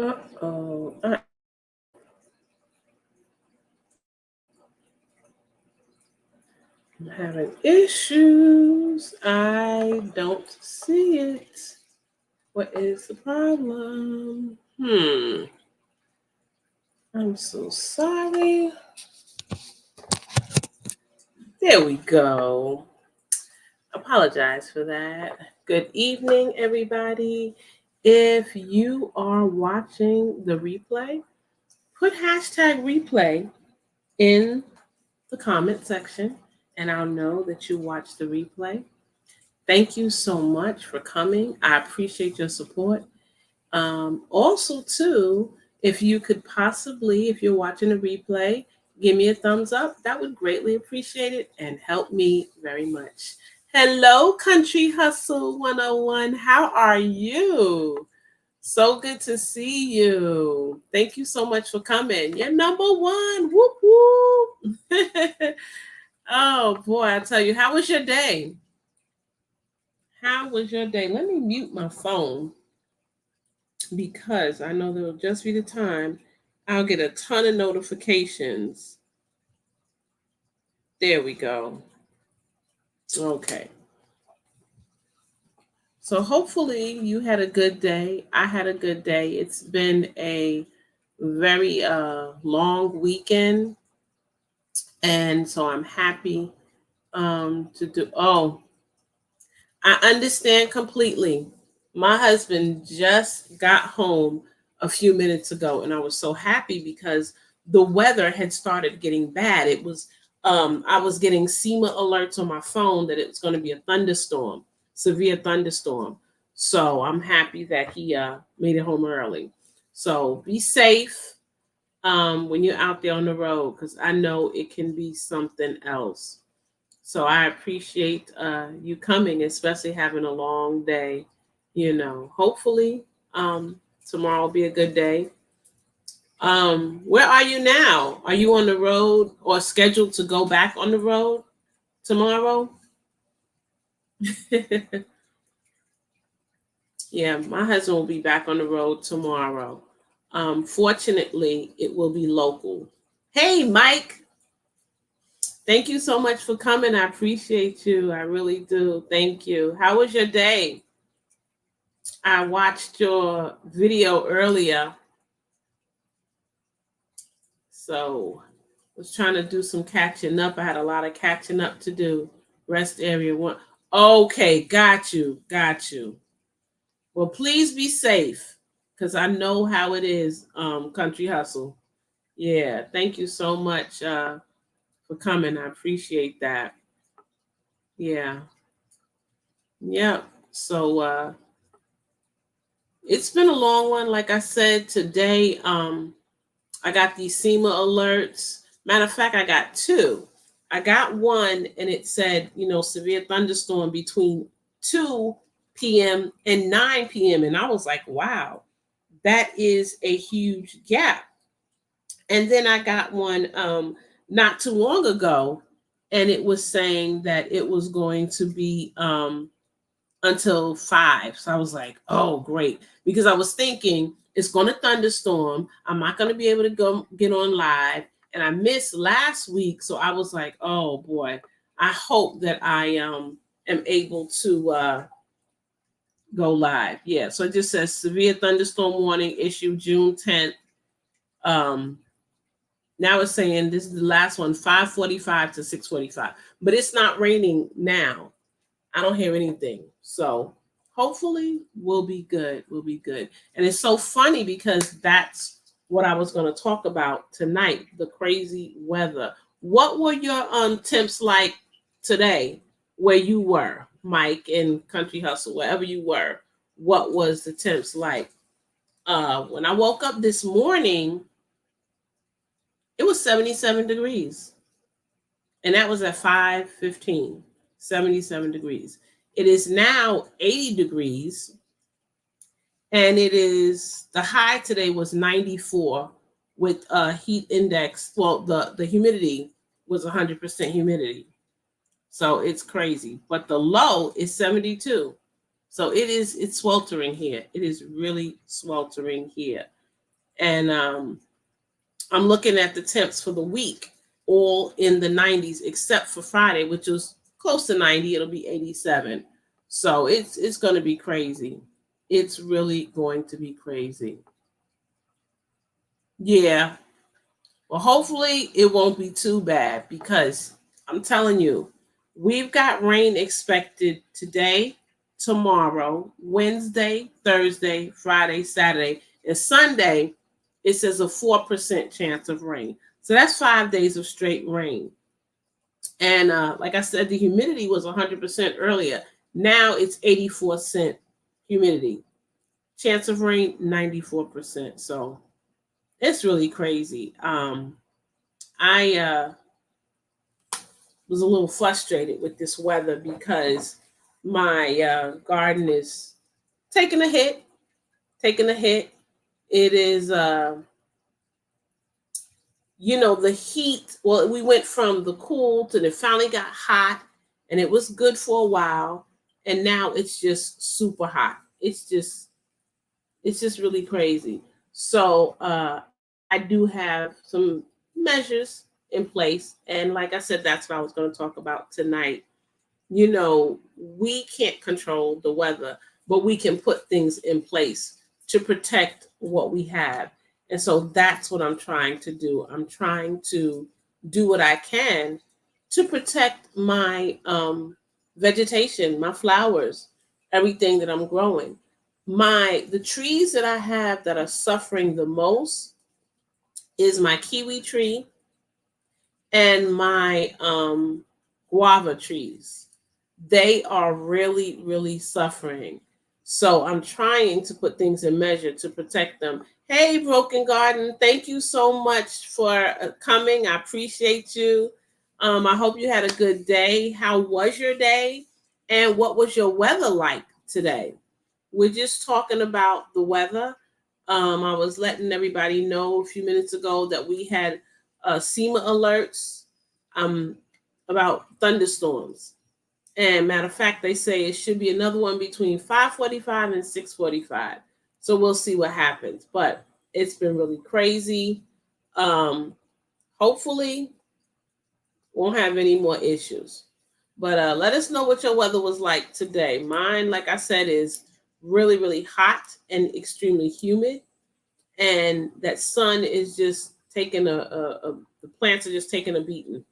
Uh-oh. I'm having issues. I don't see it. What is the problem? I'm so sorry. There we go. Apologize for that. Good evening, everybody. If you are watching the replay, put hashtag replay in the comment section and I'll know that you watched the replay. Thank you so much for coming. I appreciate your support. Also, too, if you could possibly, if you're watching a replay, give me a thumbs up. That would greatly appreciate it and help me very much. Hello, Country Hustle 101. How are you? So good to see you. Thank you so much for coming. You're number one. Whoop, whoop. Oh, boy, I tell you, how was your day? How was your day? Let me mute my phone because I know there will just be the time I'll get a ton of notifications. There we go. Okay. So hopefully you had a good day. I had a good day. It's been a very long weekend, and so I'm happy to do. Oh, I understand completely. My husband just got home a few minutes ago, and I was so happy because the weather had started getting bad. It was I was getting SEMA alerts on my phone that it was going to be a thunderstorm, severe thunderstorm. So I'm happy that he made it home early. So be safe when you're out there on the road because I know it can be something else. So I appreciate you coming, especially having a long day. Hopefully tomorrow will be a good day. Where are you now? Are you on the road or scheduled to go back on the road tomorrow? Yeah, my husband will be back on the road tomorrow. Fortunately, it will be local. Hey, Mike. Thank you so much for coming. I appreciate you. I really do. Thank you. How was your day? I watched your video earlier. So was trying to do some catching up. I had a lot of catching up to do. Rest area one. Okay, got you. Got you. Well, please be safe because I know how it is, Country Hustle. Yeah, thank you so much for coming. I appreciate that. Yeah. Yep. So it's been a long one. Like I said, today I got these SEMA alerts. Matter of fact, I got two. I got one and it said, severe thunderstorm between 2 p.m. and 9 p.m. And I was like, wow, that is a huge gap. And then I got one not too long ago, and it was saying that it was going to be until 5. So I was like, oh, great. Because I was thinking it's going to thunderstorm. I'm not going to be able to go get on live. And I missed last week. So I was like, oh, boy, I hope that I am able to go live. Yeah. So it just says severe thunderstorm warning issued June 10th. Now it's saying this is the last one, 5:45 to 6:45. But it's not raining now. I don't hear anything. So hopefully we'll be good. We'll be good. And it's so funny because that's what I was going to talk about tonight, the crazy weather. What were your temps like today where you were, Mike, in Country Hustle, wherever you were? What was the temps like? When I woke up this morning, it was 77 degrees. And that was at 5:15, 77 degrees. It is now 80 degrees, and the high today was 94 with a heat index. Well, the humidity was 100% humidity. So it's crazy. But the low is 72. So it's sweltering here. It is really sweltering here. And I'm looking at the temps for the week, all in the 90s, except for Friday, which was close to 90. It'll be 87. So it's going to be crazy. It's really going to be crazy. Yeah. Well, hopefully it won't be too bad because I'm telling you, we've got rain expected today, tomorrow, Wednesday, Thursday, Friday, Saturday, and Sunday. It says a 4% chance of rain. So that's 5 days of straight rain. And like I said, the humidity was 100% earlier. Now it's 84% humidity. Chance of rain, 94%. So it's really crazy. I was a little frustrated with this weather because my garden is taking a hit, taking a hit. It is, the heat. Well, we went from the cool to it finally got hot, and it was good for a while, and now it's just super hot. It's just really crazy. So I do have some measures in place, and like I said, that's what I was going to talk about tonight. We can't control the weather, but we can put things in place to protect what we have. And so that's what I'm trying to do. I'm trying to do what I can to protect my vegetation, my flowers, everything that I'm growing. The trees that I have that are suffering the most is my kiwi tree and my guava trees. They are really, really suffering. So I'm trying to put things in measure to protect them. Hey, Broken Garden, thank you so much for coming. I appreciate you. I hope you had a good day. How was your day? And what was your weather like today? We're just talking about the weather. I was letting everybody know a few minutes ago that we had SEMA alerts um, about thunderstorms. And matter of fact, they say it should be another one between 5:45 and 6:45. So we'll see what happens. But it's been really crazy. Hopefully, won't have any more issues. But let us know what your weather was like today. Mine, like I said, is really, really hot and extremely humid. And that sun is just taking the plants are just taking a beating.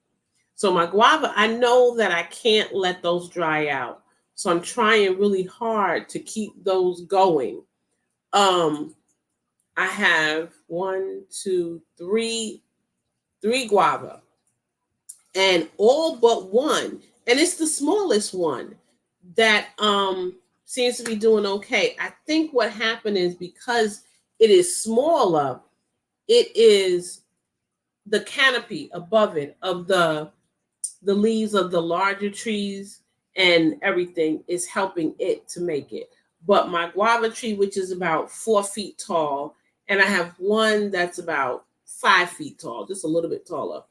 So my guava, I know that I can't let those dry out. So I'm trying really hard to keep those going. Um, I have one, two, three guava, and all but one, and it's the smallest one that seems to be doing okay. I think what happened is because it is smaller, it is the canopy above it of the leaves of the larger trees and everything is helping it to make it. But my guava tree, which is about 4 feet tall, and I have one that's about 5 feet tall, just a little bit taller.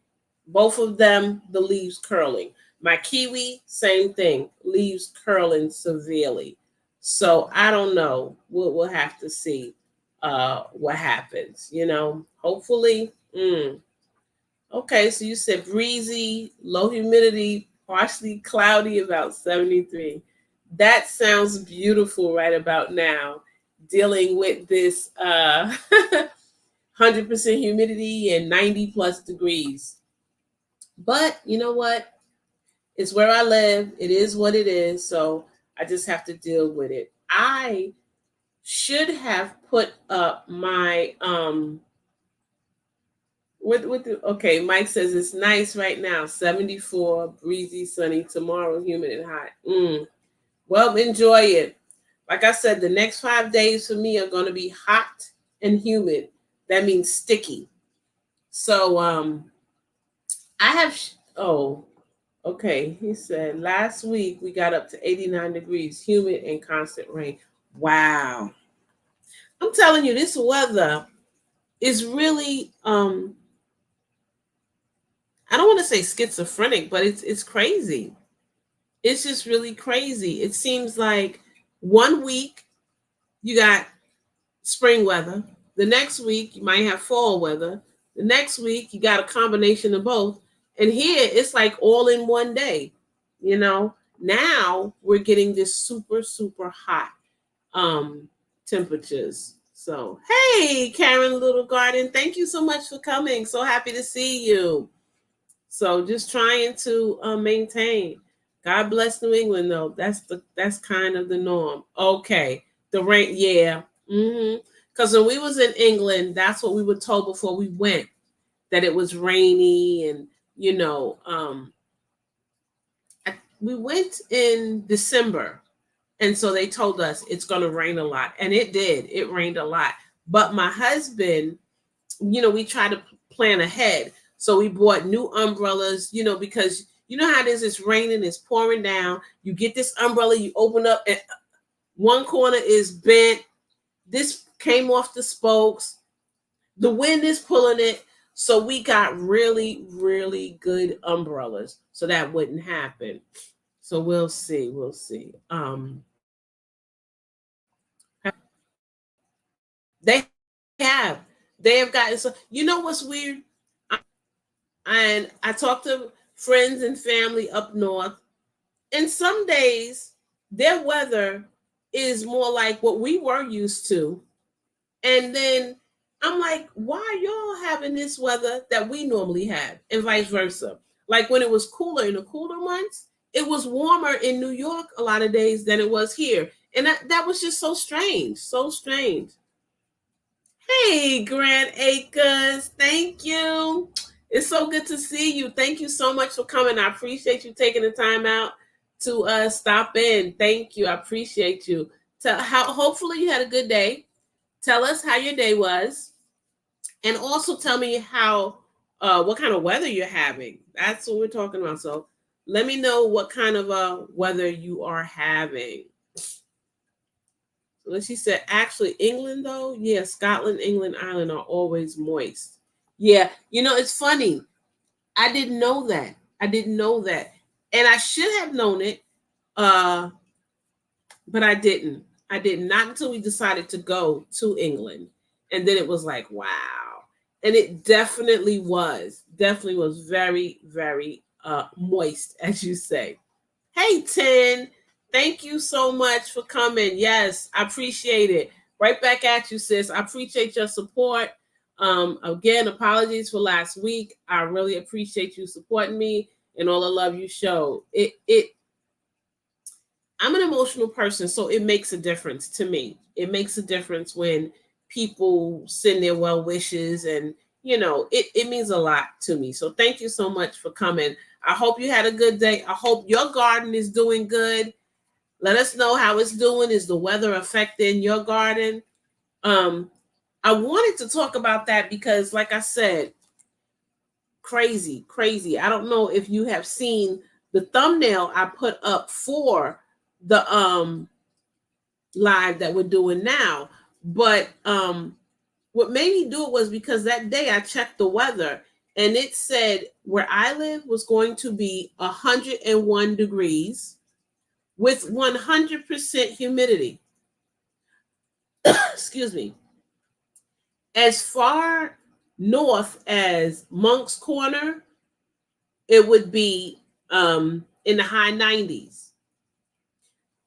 Both of them, the leaves curling. My kiwi, same thing, leaves curling severely. So I don't know. We'll have to see what happens. Hopefully. Okay, so you said breezy, low humidity, partially cloudy, about 73. That sounds beautiful right about now, dealing with this 100% humidity and 90 plus degrees. But you know what? It's where I live. It is what it is. So I just have to deal with it. I should have put up my okay, Mike says it's nice right now, 74, breezy, sunny, tomorrow humid and hot. Well, enjoy it. Like I said, the next 5 days for me are going to be hot and humid. That means sticky. So I have oh, okay, he said last week we got up to 89 degrees, humid and constant rain. Wow. I'm telling you, this weather is really I don't want to say schizophrenic, but it's crazy. It's just really crazy. It seems like one week you got spring weather, The next week, you might have fall weather. The next week, you got a combination of both. And here, it's like all in one day. You know, now we're getting this super, super hot temperatures. So, hey, Karen Little Garden, thank you so much for coming. So happy to see you. So just trying to maintain. God bless New England, though. That's kind of the norm. Okay, the rain, yeah. Because when we was in England, that's what we were told before we went, that it was rainy, and you know, we went in December, and so they told us it's going to rain a lot, and it did. It rained a lot. But my husband, we try to plan ahead. So we bought new umbrellas, because you know how it is, it's raining, it's pouring down. You get this umbrella, you open up, and one corner is bent. This came off the spokes. The wind is pulling it. So we got really, really good umbrellas so that wouldn't happen. So we'll see. We'll see. They have. They have gotten so. You know what's weird? And I talk to friends and family up north, and some days their weather is more like what we were used to. And then I'm like, why are y'all having this weather that we normally have? And vice versa. Like when it was cooler in the cooler months, it was warmer in New York a lot of days than it was here. And that was just so strange. So strange. Hey, Grant Acres. Thank you. It's so good to see you. Thank you so much for coming. I appreciate you taking the time out to stop in. Thank you. I appreciate you. Hopefully you had a good day. Tell us how your day was, and also tell me what kind of weather you're having. That's what we're talking about. So let me know what kind of weather you are having. So she said, actually, England though, yeah, Scotland, England, Ireland are always moist. Yeah, it's funny. I didn't know that. I didn't know that, and I should have known it, but I didn't. I did not until we decided to go to England, and then it was like, wow, and it definitely was very, very moist, as you say. Hey, Tin, thank you so much for coming. Yes, I appreciate it. Right back at you, sis. I appreciate your support. Again, apologies for last week. I really appreciate you supporting me and all the love you show. I'm an emotional person, so it makes a difference to me. It makes a difference when people send their well wishes, and it means a lot to me. So thank you so much for coming. I hope you had a good day. I hope your garden is doing good. Let us know how it's doing. Is the weather affecting your garden? I wanted to talk about that because, like I said, crazy, crazy. I don't know if you have seen the thumbnail I put up for the live that we're doing now, but what made me do it was because that day I checked the weather, and it said where I live was going to be 101 degrees with 100% humidity. Excuse me. As far north as Monk's Corner, it would be in the high 90s.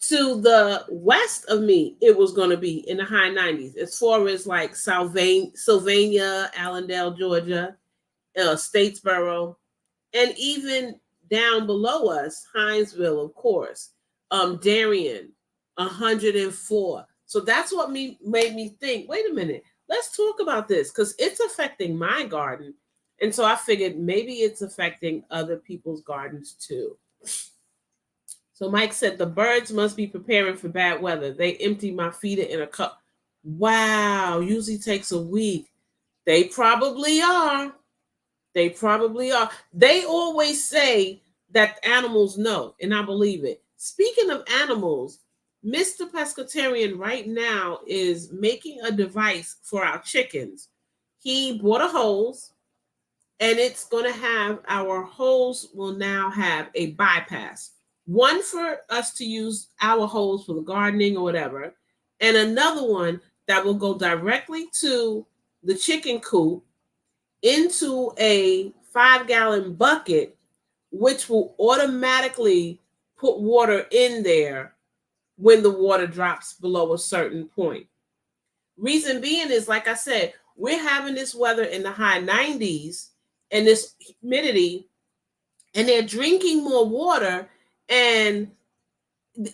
To the west of me, it was going to be in the high 90s. As far as like Sylvania, Allendale, Georgia, Statesboro, and even down below us, Hinesville, of course, Darien, 104. So that's what made me think, wait a minute, let's talk about this because it's affecting my garden. And so I figured maybe it's affecting other people's gardens too. So Mike said the birds must be preparing for bad weather. They empty my feeder in a cup. Wow, usually takes a week. They probably are. They probably are. They always say that animals know, and I believe it. Speaking of animals, Mr. Pescatarian right now is making a device for our chickens. He bought a hose, and it's going to have, our hose will now have a bypass. One for us to use our hose for the gardening or whatever, and another one that will go directly to the chicken coop into a 5-gallon bucket, which will automatically put water in there when the water drops below a certain point. Reason being is, like I said, we're having this weather in the high 90s and this humidity, and they're drinking more water. And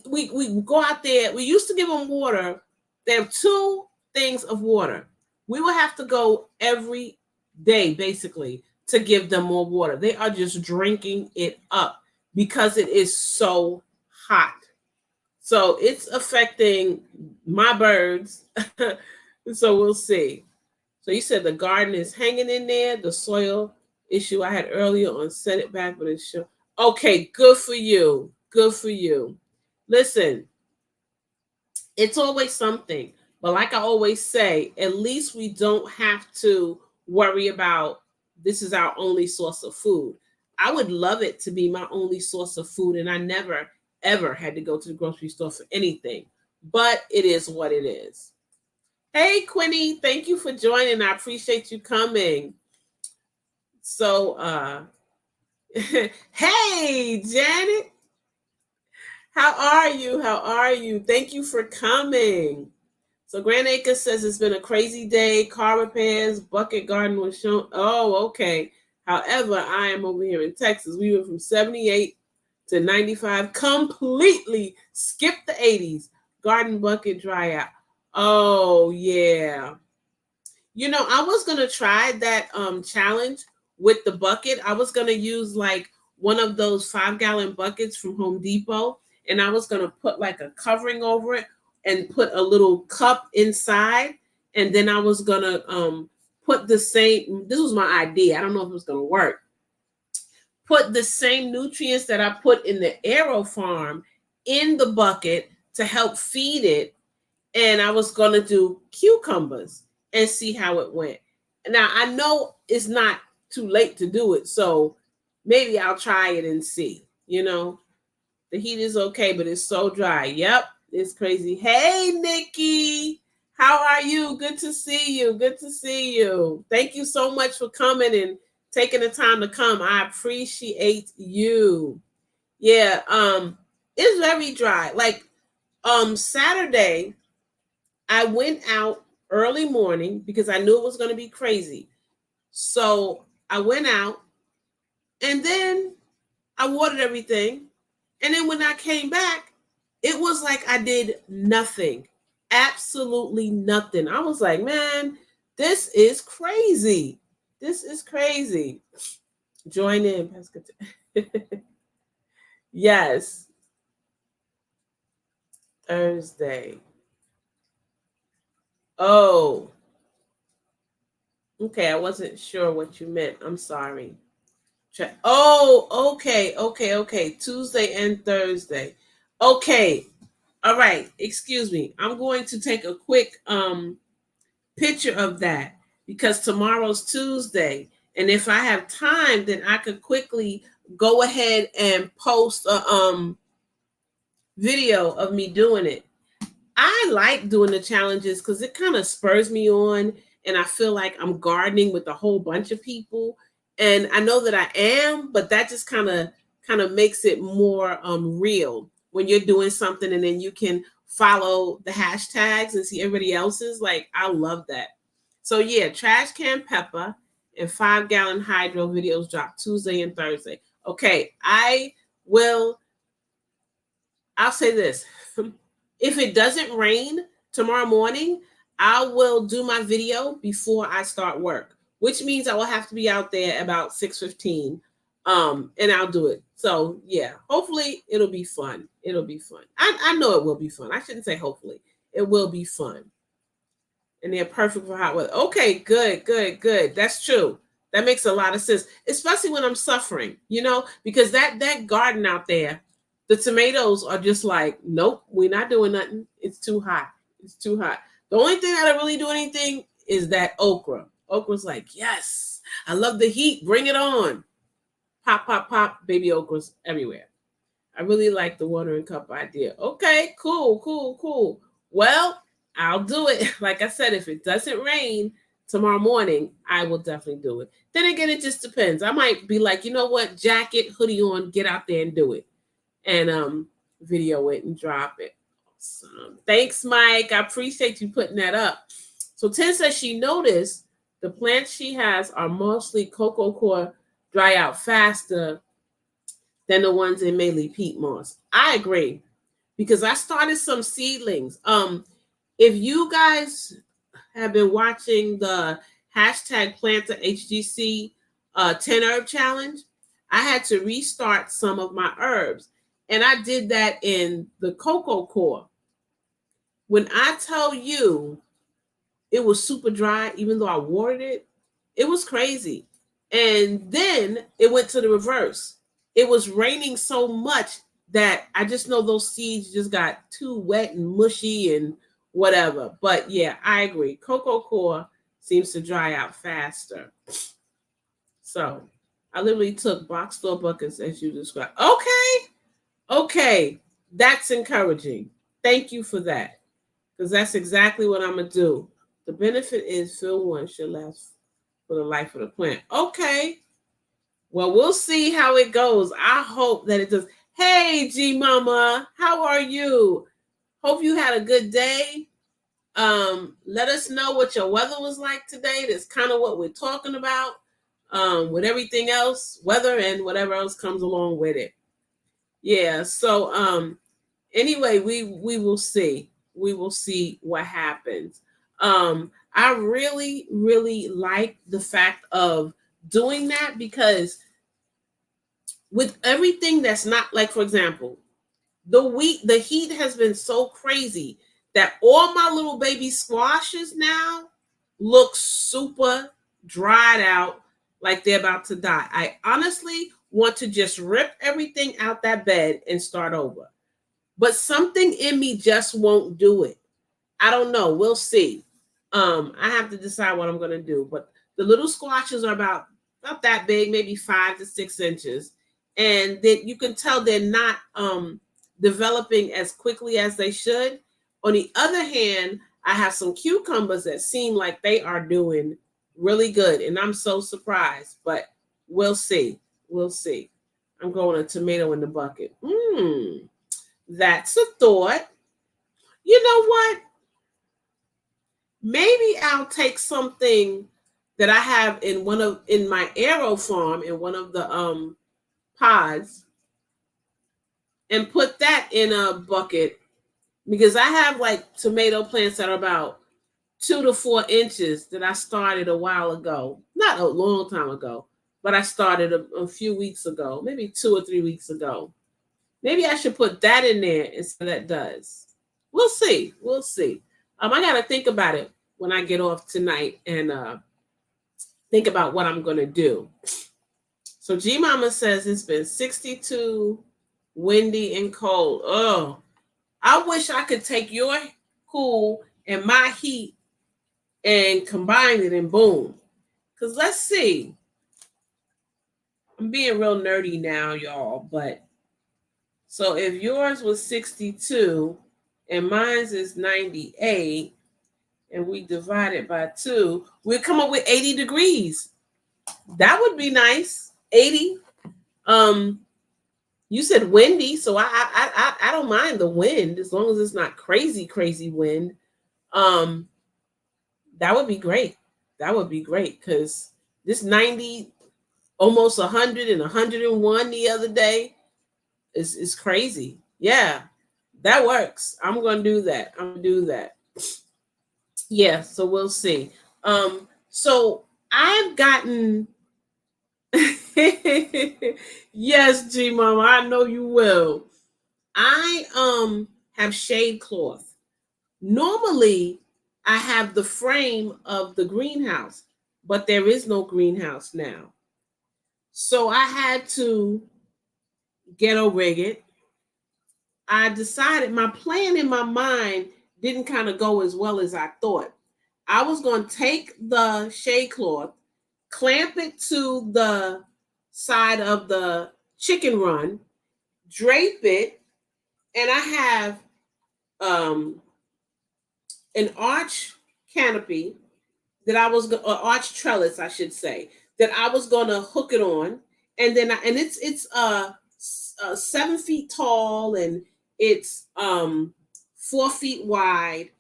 we go out there. We used to give them water. They have 2 things of water. We will have to go every day, basically, to give them more water. They are just drinking it up because it is so hot. So it's affecting my birds. So we'll see. So you said the garden is hanging in there. The soil issue I had earlier on sent it back, but it's sure. Okay, good for you. Good for you. Listen, it's always something. But like I always say, at least we don't have to worry about this is our only source of food. I would love it to be my only source of food, and I never, ever had to go to the grocery store for anything. But it is what it is. Hey, Quinny, thank you for joining. I appreciate you coming. So, hey, Janet, how are you? How are you? Thank you for coming. So Grand Acres says it's been a crazy day. Car repairs, bucket garden was shown. Oh, okay. However, I am over here in Texas. We went from 78 to 95, completely skipped the 80s. Garden bucket dry out. Oh, yeah. You know, I was gonna try that challenge with the bucket. I was gonna use like one of those 5-gallon buckets from Home Depot, and I was gonna put like a covering over it and put a little cup inside, and then I was gonna put the same. This was my idea. I don't know if it was gonna work. Put the same nutrients that I put in the Aero Farm in the bucket to help feed it, and I was going to do cucumbers and see how it went. Now, I know it's not too late to do it, so maybe I'll try it and see. You know, the heat is okay, but it's so dry. Yep, it's crazy. Hey, Nikki, how are you? Good to see you. Good to see you. Thank you so much for coming and taking the time to come. I appreciate you. Yeah, it's very dry. Like Saturday, I went out early morning because I knew it was going to be crazy. So I went out, and then I watered everything. And then when I came back, it was like I did nothing. Absolutely nothing. I was like, man, this is crazy. This is crazy. Join in, Pastor. Yes. Thursday. Oh, okay. I wasn't sure what you meant. I'm sorry. Oh, okay. Tuesday and Thursday. Okay. All right. Excuse me. I'm going to take a quick picture of that because tomorrow's Tuesday. And if I have time, then I could quickly go ahead and post a video of me doing it. I like doing the challenges because it kind of spurs me on, and I feel like I'm gardening with a whole bunch of people. And I know that I am, but that just kind of makes it more real when you're doing something and then you can follow the hashtags and see everybody else's. Like, I love that. So yeah, trash can pepper and 5-gallon hydro videos drop Tuesday and Thursday. Okay, I'll say this. If it doesn't rain tomorrow morning, I will do my video before I start work, which means I will have to be out there about 6:15. And I'll do it. So yeah, hopefully it'll be fun. It'll be fun. I know it will be fun. I shouldn't say hopefully. It will be fun. And they're perfect for hot weather. Okay, good. That's true. That makes a lot of sense, especially when I'm suffering, because that garden out there, the tomatoes are just like, nope, we're not doing nothing. It's too hot. It's too hot. The only thing that'll really do anything is that okra. Okra's like, yes, I love the heat. Bring it on. Pop, pop, pop, baby okras everywhere. I really like the watering cup idea. Okay, cool. Well, I'll do it. Like I said, if it doesn't rain tomorrow morning, I will definitely do it. Then again, it just depends. I might be like, you know what, jacket, hoodie on, get out there and do it. And video it and drop it. Awesome. Thanks, Mike. I appreciate you putting that up. So Tin says she noticed the plants she has are mostly cocoa coir dry out faster than the ones in mainly peat moss. I agree because I started some seedlings. If you guys have been watching the hashtag Planta HGC 10 herb challenge, I had to restart some of my herbs. And I did that in the cocoa coir. When I tell you it was super dry, even though I watered it, it was crazy. And then it went to the reverse. It was raining so much that I just know those seeds just got too wet and mushy and whatever. But yeah, I agree. Cocoa coir seems to dry out faster. So I literally took box store buckets as you described. Okay. That's encouraging. Thank you for that. Because that's exactly what I'm going to do. The benefit is fill one should last for the life of the plant. Okay. Well, we'll see how it goes. I hope that it does. Hey, G Mama, how are you? Hope you had a good day. Let us know what your weather was like today. That's kind of what we're talking about. With everything else, weather and whatever else comes along with it. Yeah. So anyway, we will see. We will see what happens. I really, really like the fact of doing that because with everything that's not like, for example, the heat has been so crazy that all my little baby squashes now look super dried out, like they're about to die. I honestly want to just rip everything out that bed and start over. But something in me just won't do it. I don't know. We'll see. I have to decide what I'm going to do. But the little squashes are about that big, maybe 5 to 6 inches, and that you can tell they're not developing as quickly as they should. On the other hand, I have some cucumbers that seem like they are doing really good, and I'm so surprised. But we'll see. We'll see. I'm going a tomato in the bucket. That's a thought. You know what? Maybe I'll take something that I have in my arrow farm in one of the pods and put that in a bucket because I have like tomato plants that are about 2 to 4 inches that I started a while ago, not a long time ago, but I started a few weeks ago, maybe 2 or 3 weeks ago. Maybe I should put that in there and see that does. We'll see. We'll see. I got to think about it when I get off tonight and think about what I'm going to do. So G Mama says it's been 62, windy, and cold. Oh, I wish I could take your cool and my heat and combine it and boom. Because let's see. I'm being real nerdy now, y'all. But so if yours was 62 and mine's is 98, and we divide it by 2, we'll come up with 80 degrees. That would be nice. 80. You said windy, so I don't mind the wind as long as it's not crazy wind. That would be great. That would be great because this 90, almost 100 and 101 the other day is crazy. Yeah, that works. I'm gonna do that. I'm gonna do that. Yeah, so we'll see. So I've gotten yes, G Mama, I know you will. I have shade cloth. Normally I have the frame of the greenhouse, but there is no greenhouse now. So I had to get a rig. I decided my plan in my mind didn't kind of go as well as I thought. I was going to take the shade cloth, clamp it to the side of the chicken run, drape it, and I have an arch canopy that I was or arch trellis, I should say, that I was gonna hook it on, and then and it's 7 feet tall and it's 4 feet wide.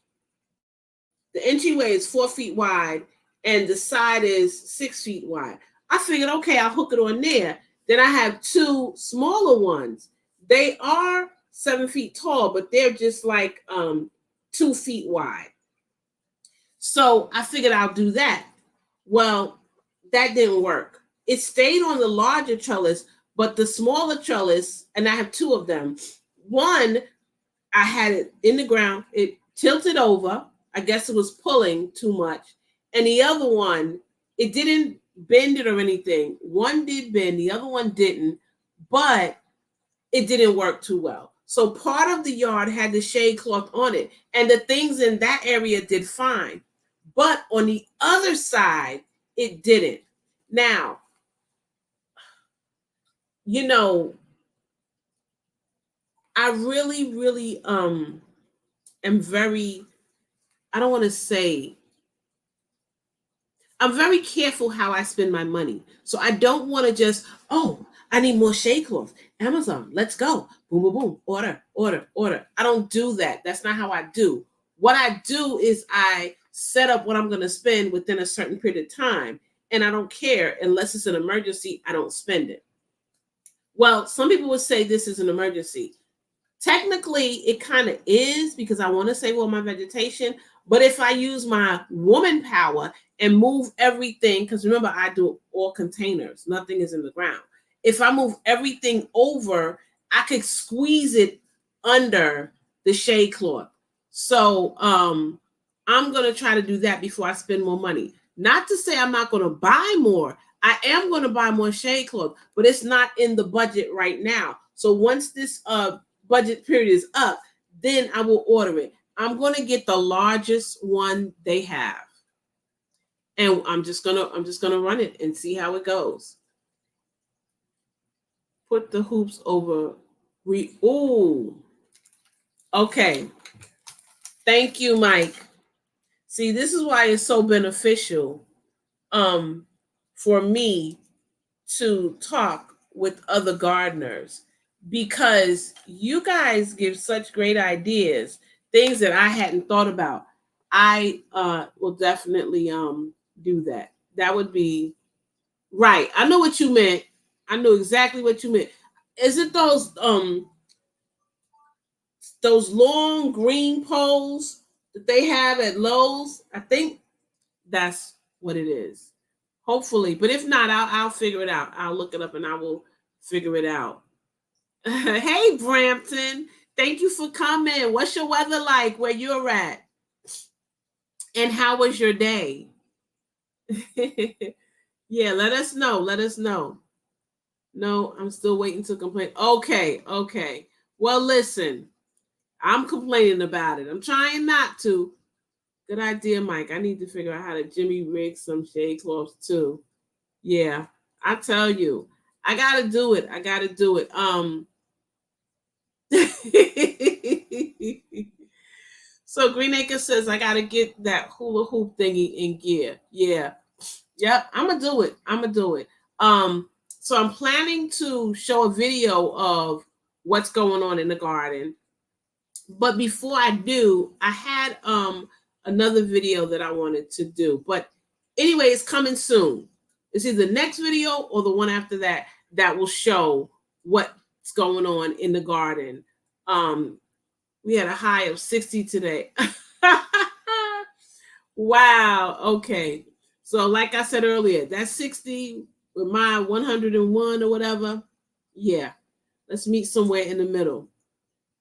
The entryway is 4 feet wide, and the side is 6 feet wide. I figured, okay, I'll hook it on there. Then I have two smaller ones. They are 7 feet tall, but they're just like 2 feet wide. So I figured I'll do that. Well, that didn't work. It stayed on the larger trellis, but the smaller trellis, and I have two of them. One, I had it in the ground, it tilted over. I guess it was pulling too much. And the other one, it didn't bend it or anything. One did bend, the other one didn't, but it didn't work too well. So part of the yard had the shade cloth on it, and the things in that area did fine. But on the other side, it didn't. Now, you know, I really, really am very, I don't want to say, I'm very careful how I spend my money. So I don't want to just, oh, I need more shade cloth. Amazon, let's go. Boom, boom, boom. Order, order, order. I don't do that. That's not how I do. What I do is I set up what I'm going to spend within a certain period of time. And I don't care unless it's an emergency, I don't spend it. Well, some people would say this is an emergency. Technically, it kind of is because I want to save all my vegetation. But if I use my woman power and move everything, because remember, I do all containers, nothing is in the ground. If I move everything over, I could squeeze it under the shade cloth. So I'm going to try to do that before I spend more money. Not to say I'm not going to buy more. I am going to buy more shade cloth, but it's not in the budget right now. So once this budget period is up, then I will order it. I'm going to get the largest one they have. And I'm just going to run it and see how it goes. Put the hoops over. Ooh. Okay. Thank you, Mike. See, this is why it's so beneficial for me to talk with other gardeners, because you guys give such great ideas, things that I hadn't thought about. I will definitely do that. That would be right. I know what you meant. I know exactly what you meant. Is it those long green poles that they have at Lowe's? I think that's what it is. Hopefully, but if not, I'll figure it out. I'll look it up and I will figure it out. Hey, Brampton, thank you for coming. What's your weather like where you're at? And how was your day? Yeah, let us know. Let us know. No, I'm still waiting to complain. Okay, okay. Well, listen, I'm complaining about it. I'm trying not to. Good idea, Mike. I need to figure out how to Jimmy rig some shade cloths too. Yeah, I tell you, I gotta do it. I gotta do it. So Greenacre says I gotta get that hula hoop thingy in gear. Yeah. Yep, I'm gonna do it. I'm gonna do it. So I'm planning to show a video of what's going on in the garden. But before I do, I had another video that I wanted to do. But anyway, it's coming soon. It's either the next video or the one after that that will show what's going on in the garden. We had a high of 60 today. Wow. Okay. So like I said earlier, that's 60 with my 101 or whatever. Yeah. Let's meet somewhere in the middle.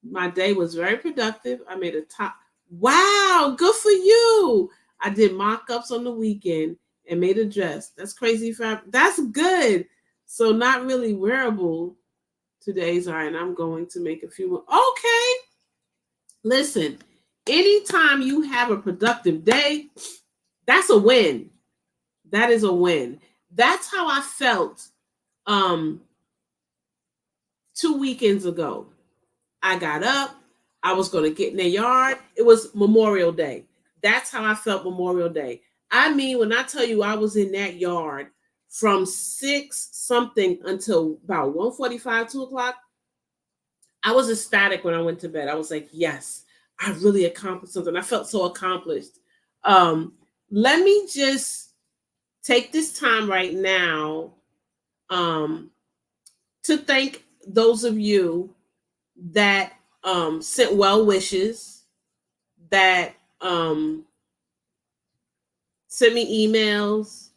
My day was very productive. I made a top. Wow. Good for you. I did mock-ups on the weekend and made a dress. That's crazy. That's good. So not really wearable. Today's all right. And I'm going to make a few more. Okay. Listen, anytime you have a productive day, that's a win. That is a win. That's how I felt 2 weekends ago. I got up. I was going to get in the yard. It was Memorial Day. That's how I felt Memorial Day. I mean, when I tell you I was in that yard from 6 something until about 1:45, 2 o'clock, I was ecstatic when I went to bed. I was like, yes, I really accomplished something. I felt so accomplished. Um, Let me just take this time right now um, to thank those of you that sent well wishes, that sent me emails,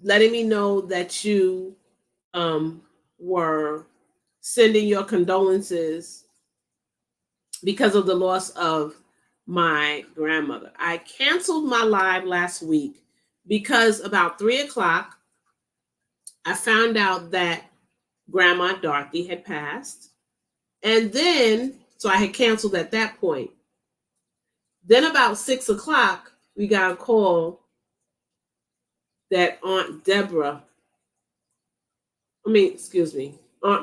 letting me know that you um, were sending your condolences because of the loss of my grandmother. I canceled my live last week because about 3 o'clock, I found out that Grandma Dorothy had passed. And then, so I had canceled at that point. Then about 6 o'clock, we got a call that Aunt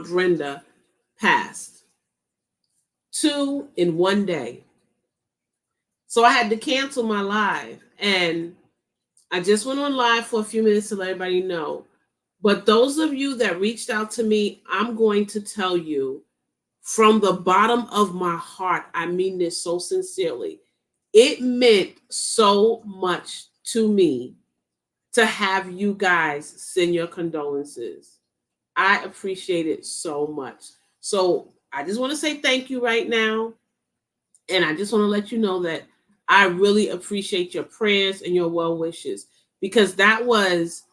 Brenda passed. 2 in one day. So I had to cancel my live. And I just went on live for a few minutes to let everybody know. But those of you that reached out to me, I'm going to tell you from the bottom of my heart, I mean this so sincerely. It meant so much to me to have you guys send your condolences. I appreciate it so much. So I just want to say thank you right now. And I just want to let you know that I really appreciate your prayers and your well wishes, because that was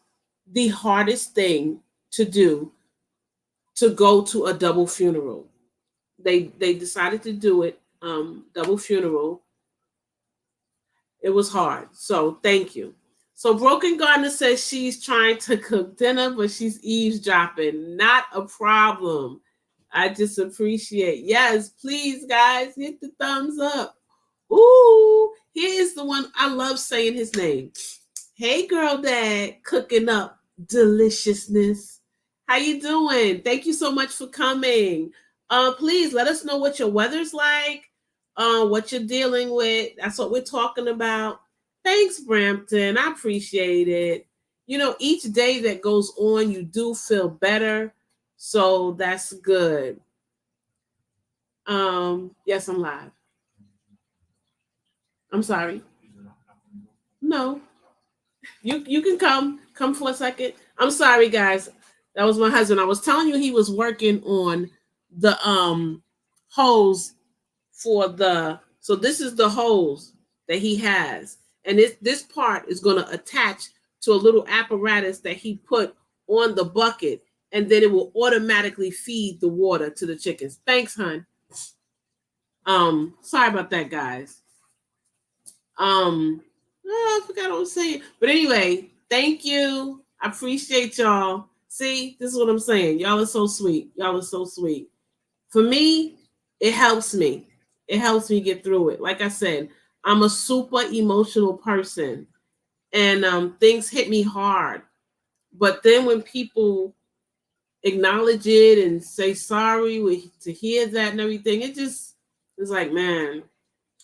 the hardest thing to do, to go to a double funeral. They decided to do it, double funeral. It was hard. So thank you. So Broken Gardener says she's trying to cook dinner, but she's eavesdropping. Not a problem. I just appreciate. Yes, please, guys, hit the thumbs up. Ooh, here's the one. I love saying his name. Hey, girl, dad, cooking up deliciousness. How you doing? Thank you so much for coming. Please let us know what your weather's like, what you're dealing with. That's what we're talking about. Thanks, Brampton. I appreciate it. You know, each day that goes on, you do feel better. So that's good. Yes, I'm live. I'm sorry. No, you can come for a second. I'm sorry, guys. That was my husband. I was telling you he was working on the hose for the. So this is the hose that he has, and this part is going to attach to a little apparatus that he put on the bucket, and then it will automatically feed the water to the chickens. Thanks, hon. Sorry about that, guys. Oh, I forgot what I was saying. But anyway, thank you. I appreciate y'all. See, this is what I'm saying. Y'all are so sweet. Y'all are so sweet. For me, it helps me. It helps me get through it. Like I said, I'm a super emotional person, and things hit me hard. But then when people acknowledge it and say sorry to hear that and everything, it just it's like, man,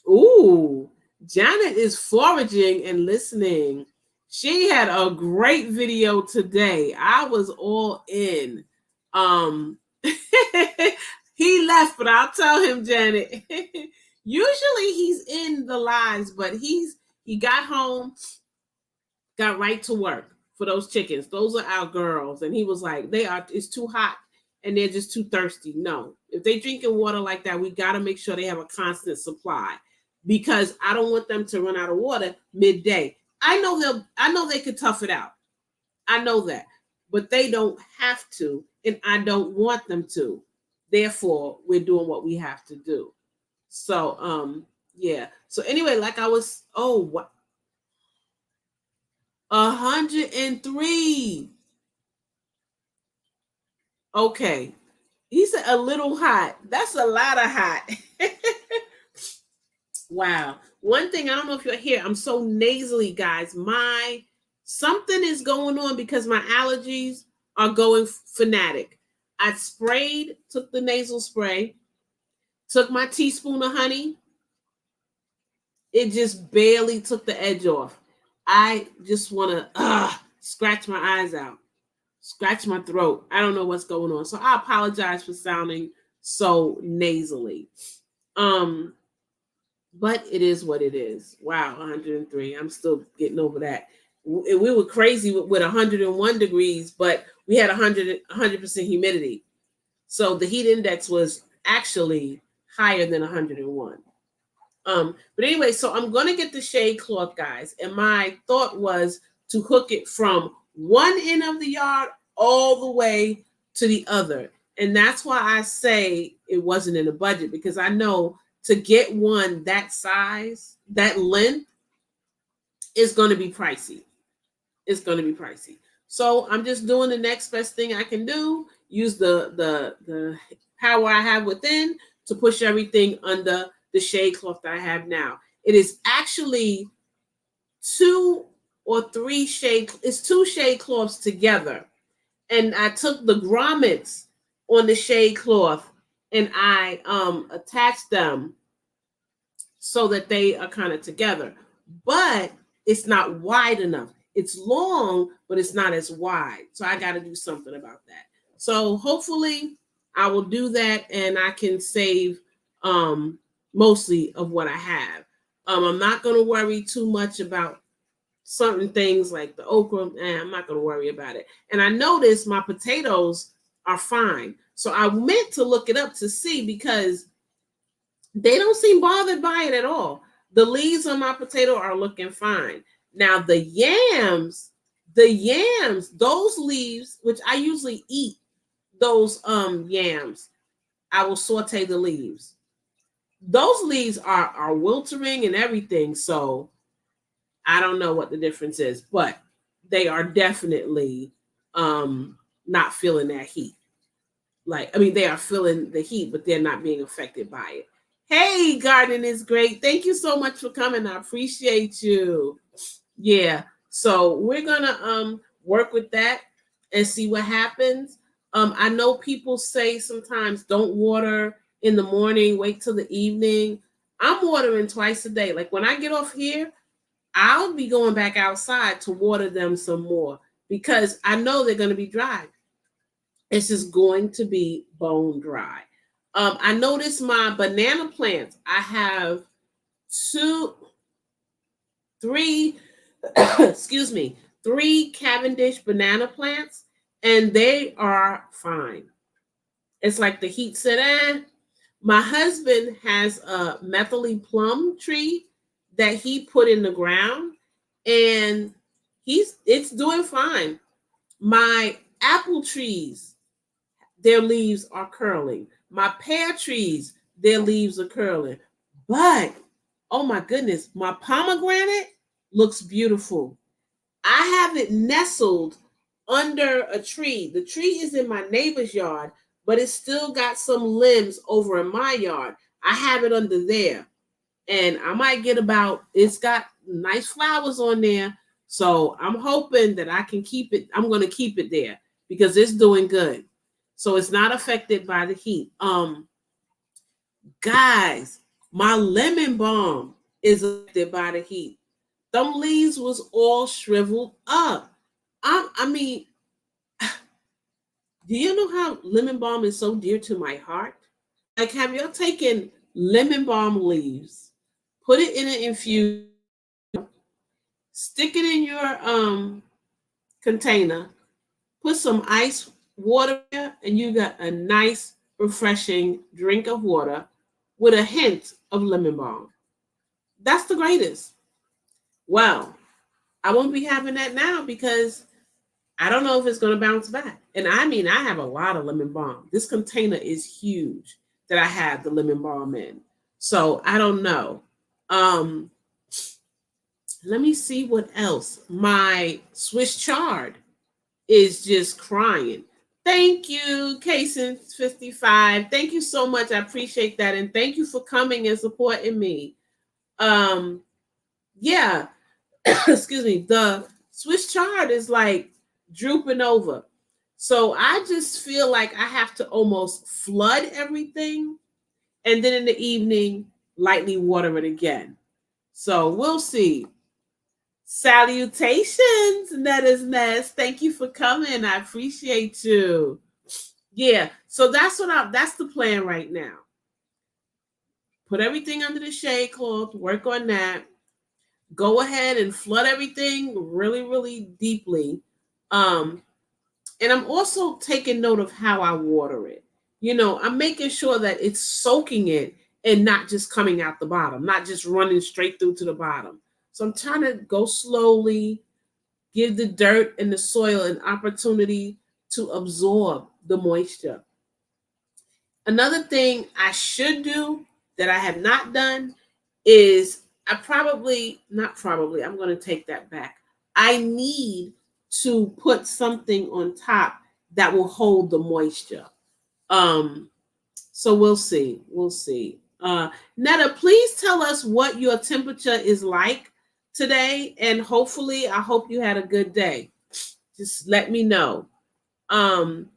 ooh, Janet is foraging and listening. She had a great video today. I was all in. Um he left, but I'll tell him, Janet. Usually he's in the lives, but he got home, got right to work for those chickens. Those are our girls. And he was like, it's too hot and they're just too thirsty. No, if they drinking water like that, we got to make sure they have a constant supply, because I don't want them to run out of water midday. I know they could tough it out. I know that, but they don't have to, and I don't want them to. Therefore, we're doing what we have to do. So, yeah. So anyway, like I was, what? 103. Okay. He said a little hot. That's a lot of hot. Wow. One thing, I don't know if you're here, I'm so nasally, guys. My something is going on because my allergies are going fanatic. I took the nasal spray, took my teaspoon of honey, It just barely took the edge off. I just want to scratch my eyes out, scratch my throat. I don't know what's going on. So I apologize for sounding so nasally. Um, but it is what it is. Wow, 103. I'm still getting over that. We were crazy with 101 degrees, but we had 100% humidity. So the heat index was actually higher than 101. But anyway, so I'm going to get the shade cloth, guys. And my thought was to hook it from one end of the yard all the way to the other. And that's why I say it wasn't in the budget, because I know to get one that size, that length, is going to be pricey. It's going to be pricey. So I'm just doing the next best thing I can do. Use the power I have within to push everything under the shade cloth that I have now. It is actually two shade cloths together. And I took the grommets on the shade cloth and I attached them so that they are kind of together. But it's not wide enough. It's long, but it's not as wide. So I got to do something about that. So hopefully I will do that and I can save mostly of what I have. I'm not going to worry too much about certain things like the okra. I'm not going to worry about it. And I noticed my potatoes are fine. So I meant to look it up to see, because they don't seem bothered by it at all. The leaves on my potato are looking fine. Now the yams, those leaves, which I usually eat those yams, I will saute the leaves. Those leaves are sweltering and everything, so I don't know what the difference is, but they are definitely not feeling that heat. They are feeling the heat, but they're not being affected by it. Hey, gardening is great. Thank you so much for coming. I appreciate you. Yeah. So we're gonna work with that and see what happens. I know people say sometimes don't water in the morning, wait till the evening. I'm watering twice a day. Like when I get off here, I'll be going back outside to water them some more, because I know they're going to be dry. It's just going to be bone dry. I noticed my banana plants. I have three Cavendish banana plants, and they are fine. It's like the heat said, My husband has a methylene plum tree that he put in the ground, and it's doing fine. My apple trees, their leaves are curling. My pear trees, their leaves are curling. But oh my goodness, my pomegranate looks beautiful. I have it nestled under a tree. The tree is in my neighbor's yard, but it's still got some limbs over in my yard. I have it under there. And I might get it's got nice flowers on there. So I'm hoping that I can keep it. I'm going to keep it there because it's doing good. So it's not affected by the heat. Guys, my lemon balm is affected by the heat. Them leaves was all shriveled up. I mean, do you know how lemon balm is so dear to my heart? Like, have y'all taken lemon balm leaves, put it in an infusion, stick it in your container, put some ice water there, and you got a nice, refreshing drink of water with a hint of lemon balm. That's the greatest. Well, I won't be having that now because I don't know if it's going to bounce back. And I mean, I have a lot of lemon balm. This container is huge that I have the lemon balm in. So I don't know. Let me see what else. My Swiss chard is just crying. Thank you, Kason55. Thank you so much. I appreciate that. And thank you for coming and supporting me. Yeah. Excuse me. The Swiss chard is like drooping over. So I just feel like I have to almost flood everything and then in the evening lightly water it again. So we'll see. Salutations, Netta's Nest. Thank you for coming. I appreciate you. Yeah, so that's the plan right now. Put everything under the shade cloth, work on that. Go ahead and flood everything really, really deeply. Um, and I'm also taking note of how I water it. I'm making sure that it's soaking it and not just coming out the bottom, not just running straight through to the bottom. So I'm trying to go slowly, give the dirt and the soil an opportunity to absorb the moisture. Another thing I should do that I have not done is not probably, I'm going to take that back. I need to put something on top that will hold the moisture. Um, so we'll see. We'll see. Netta, please tell us what your temperature is like today, and hopefully, I hope you had a good day. Just let me know. Um,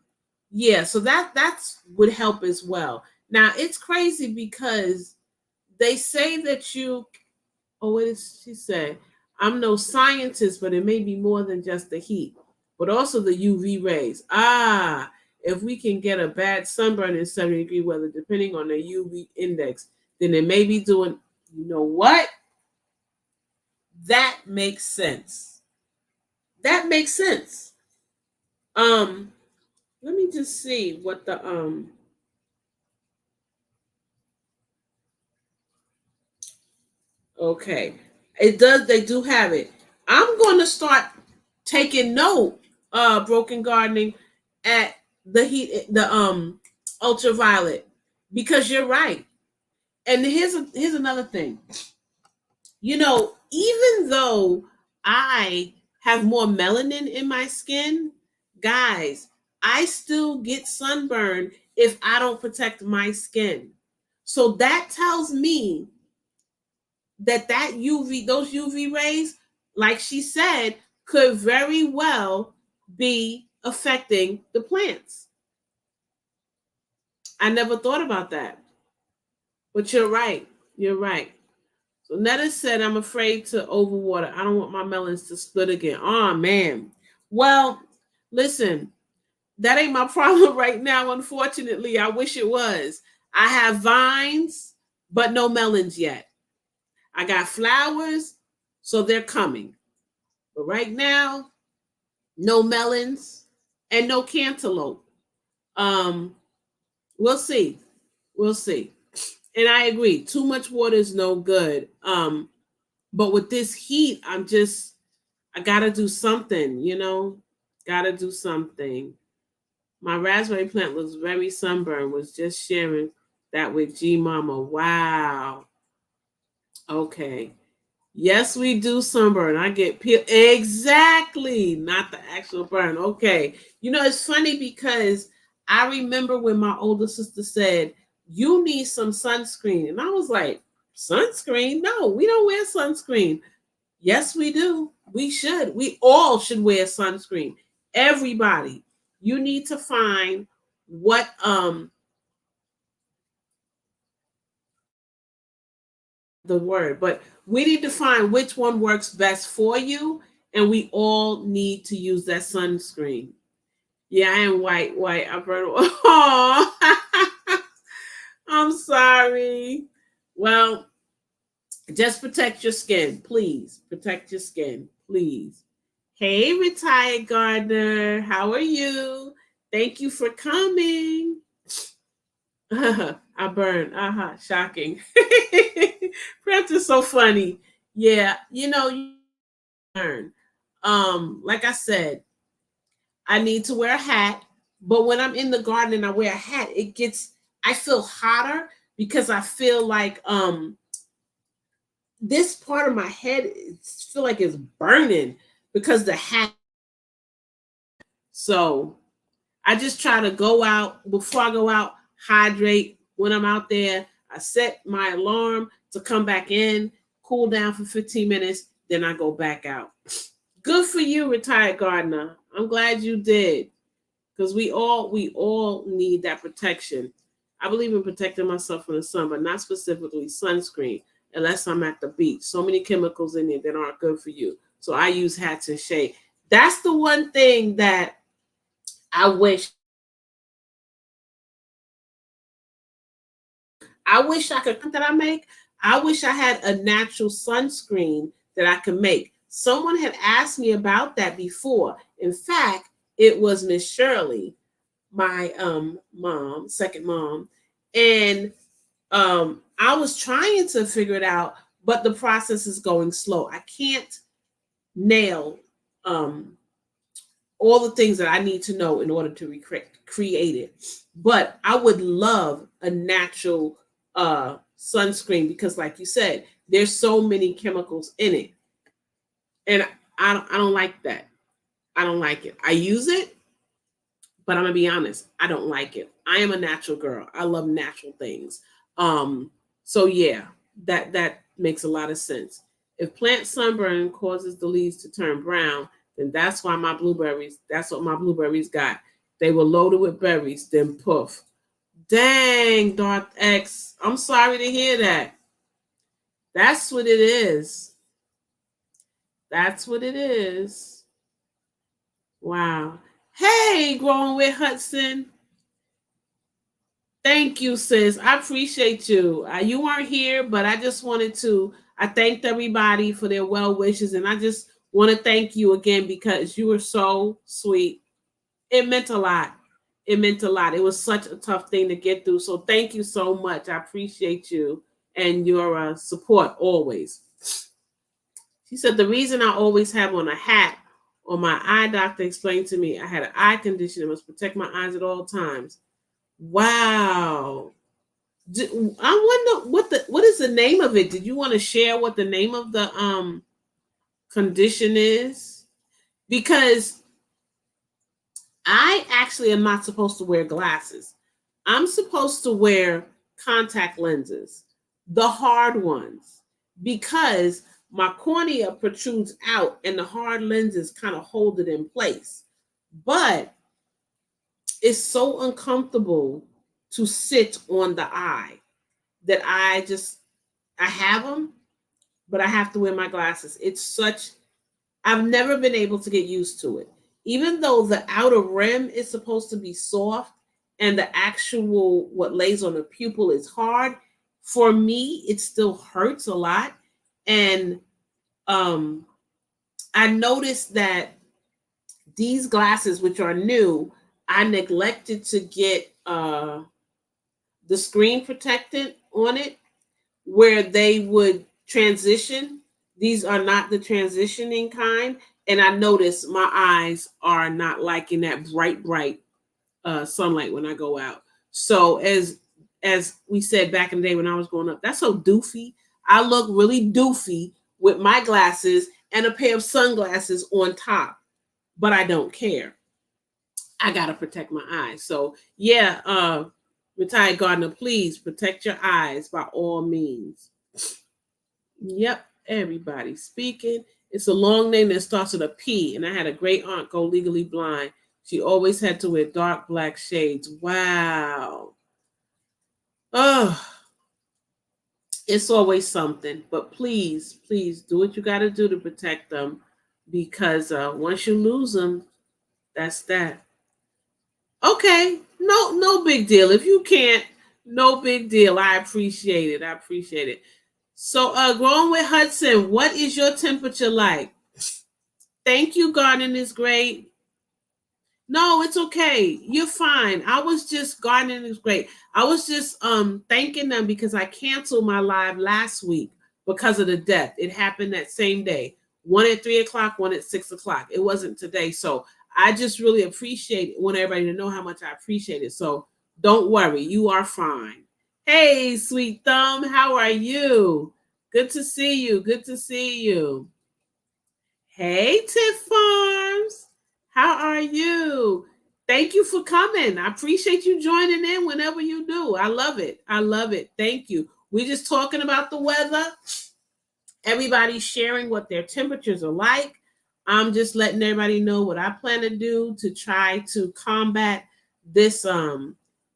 yeah, so that's would help as well. Now it's crazy because they say that you oh, what did she say? I'm no scientist, but it may be more than just the heat, but also the UV rays. If we can get a bad sunburn in 70-degree weather, depending on the UV index, then it may be doing, you know what? That makes sense. That makes sense. Um, Let me just see what the okay. It does, they do have it. I'm gonna start taking note, broken gardening, at the heat, the ultraviolet, because you're right. And here's another thing. Even though I have more melanin in my skin, guys, I still get sunburn if I don't protect my skin. So that tells me that those UV rays, like she said, could very well be affecting the plants. I never thought about that. But you're right. You're right. So Netta said, I'm afraid to overwater. I don't want my melons to split again. Oh man. Well, listen, that ain't my problem right now, unfortunately. I wish it was. I have vines, but no melons yet. I got flowers, so they're coming. But right now, no melons and no cantaloupe. Um, we'll see. We'll see. And I agree, too much water is no good. But with this heat, I gotta do something. Gotta do something. My raspberry plant looks very sunburned, was just sharing that with G Mama. Wow. Okay. Yes, we do sunburn. I get peel. Exactly. Not the actual burn. Okay. It's funny because I remember when my older sister said, you need some sunscreen. And I was like, sunscreen? No, we don't wear sunscreen. Yes, we do. We should. We all should wear sunscreen. Everybody. You need to find what the word, but we need to find which one works best for you, and we all need to use that sunscreen. Yeah, I am white. I burn. Oh, I'm sorry. Well, just protect your skin, please. Protect your skin, please. Hey, retired gardener, how are you? Thank you for coming. I burn. Shocking. Perhaps is so funny. Yeah, you learn. Like I said, I need to wear a hat, but when I'm in the garden and I wear a hat, I feel hotter because I feel like this part of my head feel like it's burning because the hat. So I just try to go out before I go out, hydrate when I'm out there. I set my alarm to come back in, cool down for 15 minutes, then I go back out. Good for you, retired gardener. I'm glad you did. Because we all need that protection. I believe in protecting myself from the sun, but not specifically sunscreen. unless I'm at the beach. So many chemicals in there that aren't good for you. So I use hats and shade. That's the one thing that I wish I could that I make. I wish I had a natural sunscreen that I could make. Someone had asked me about that before. In fact, it was Miss Shirley, my mom, second mom, and I was trying to figure it out, but the process is going slow. I can't nail um all the things that I need to know in order to create it. But I would love a natural sunscreen because, like you said, there's so many chemicals in it, and I don't like that. I don't like it. I use it, but I'm gonna be honest, I don't like it. I am a natural girl. I love natural things. Um, so yeah, that makes a lot of sense. If plant sunburn causes the leaves to turn brown, then that's what my blueberries got. They were loaded with berries, then poof. Dang, Dark X. I'm sorry to hear that. That's what it is. That's what it is. Wow. Hey, Growing with Hudson. Thank you, sis. I appreciate you. You weren't here, but I just wanted to. I thanked everybody for their well wishes, and I just want to thank you again because you were so sweet. It meant a lot. It meant a lot. It was such a tough thing to get through. So thank you so much. I appreciate you and your support always. She said the reason I always have on a hat, or my eye doctor explained to me I had an eye condition and must protect my eyes at all times. Wow. I wonder what is the name of it. Did you want to share what the name of the condition is? Because I actually am not supposed to wear glasses. I'm supposed to wear contact lenses, the hard ones, because my cornea protrudes out and the hard lenses kind of hold it in place. But it's so uncomfortable to sit on the eye that I have them, but I have to wear my glasses. I've never been able to get used to it. Even though the outer rim is supposed to be soft and the actual what lays on the pupil is hard, for me it still hurts a lot. And I noticed that these glasses, which are new, I neglected to get the screen protectant on it where they would transition. These are not the transitioning kind. And I notice my eyes are not liking that bright sunlight when I go out. So as we said back in the day when I was growing up, that's so doofy. I look really doofy with my glasses and a pair of sunglasses on top, but I don't care. I gotta protect my eyes. So yeah, retired gardener, please protect your eyes by all means. Yep, everybody speaking. It's a long name that starts with a P, and I had a great aunt go legally blind. She always had to wear dark black shades. Wow. Oh, it's always something. But please, please do what you got to do to protect them, because once you lose them, that's that. Okay, no big deal. If you can't, no big deal. I appreciate it. I appreciate it. So, growing with Hudson, what is your temperature like? Thank you, gardening is great. No, it's okay. You're fine. I was just gardening is great. I was just thanking them because I canceled my live last week because of the death. It happened that same day. One at 3 o'clock, one at 6 o'clock. It wasn't today. So I just really appreciate it. Want everybody to know how much I appreciate it. So don't worry, you are fine. Hey, sweet thumb, how are you? Good to see you. Good to see you. Hey, Tiff Farms. How are you? Thank you for coming. I appreciate you joining in whenever you do. I love it. I love it. Thank you. We're just talking about the weather. Everybody's sharing what their temperatures are like. I'm just letting everybody know what I plan to do to try to combat this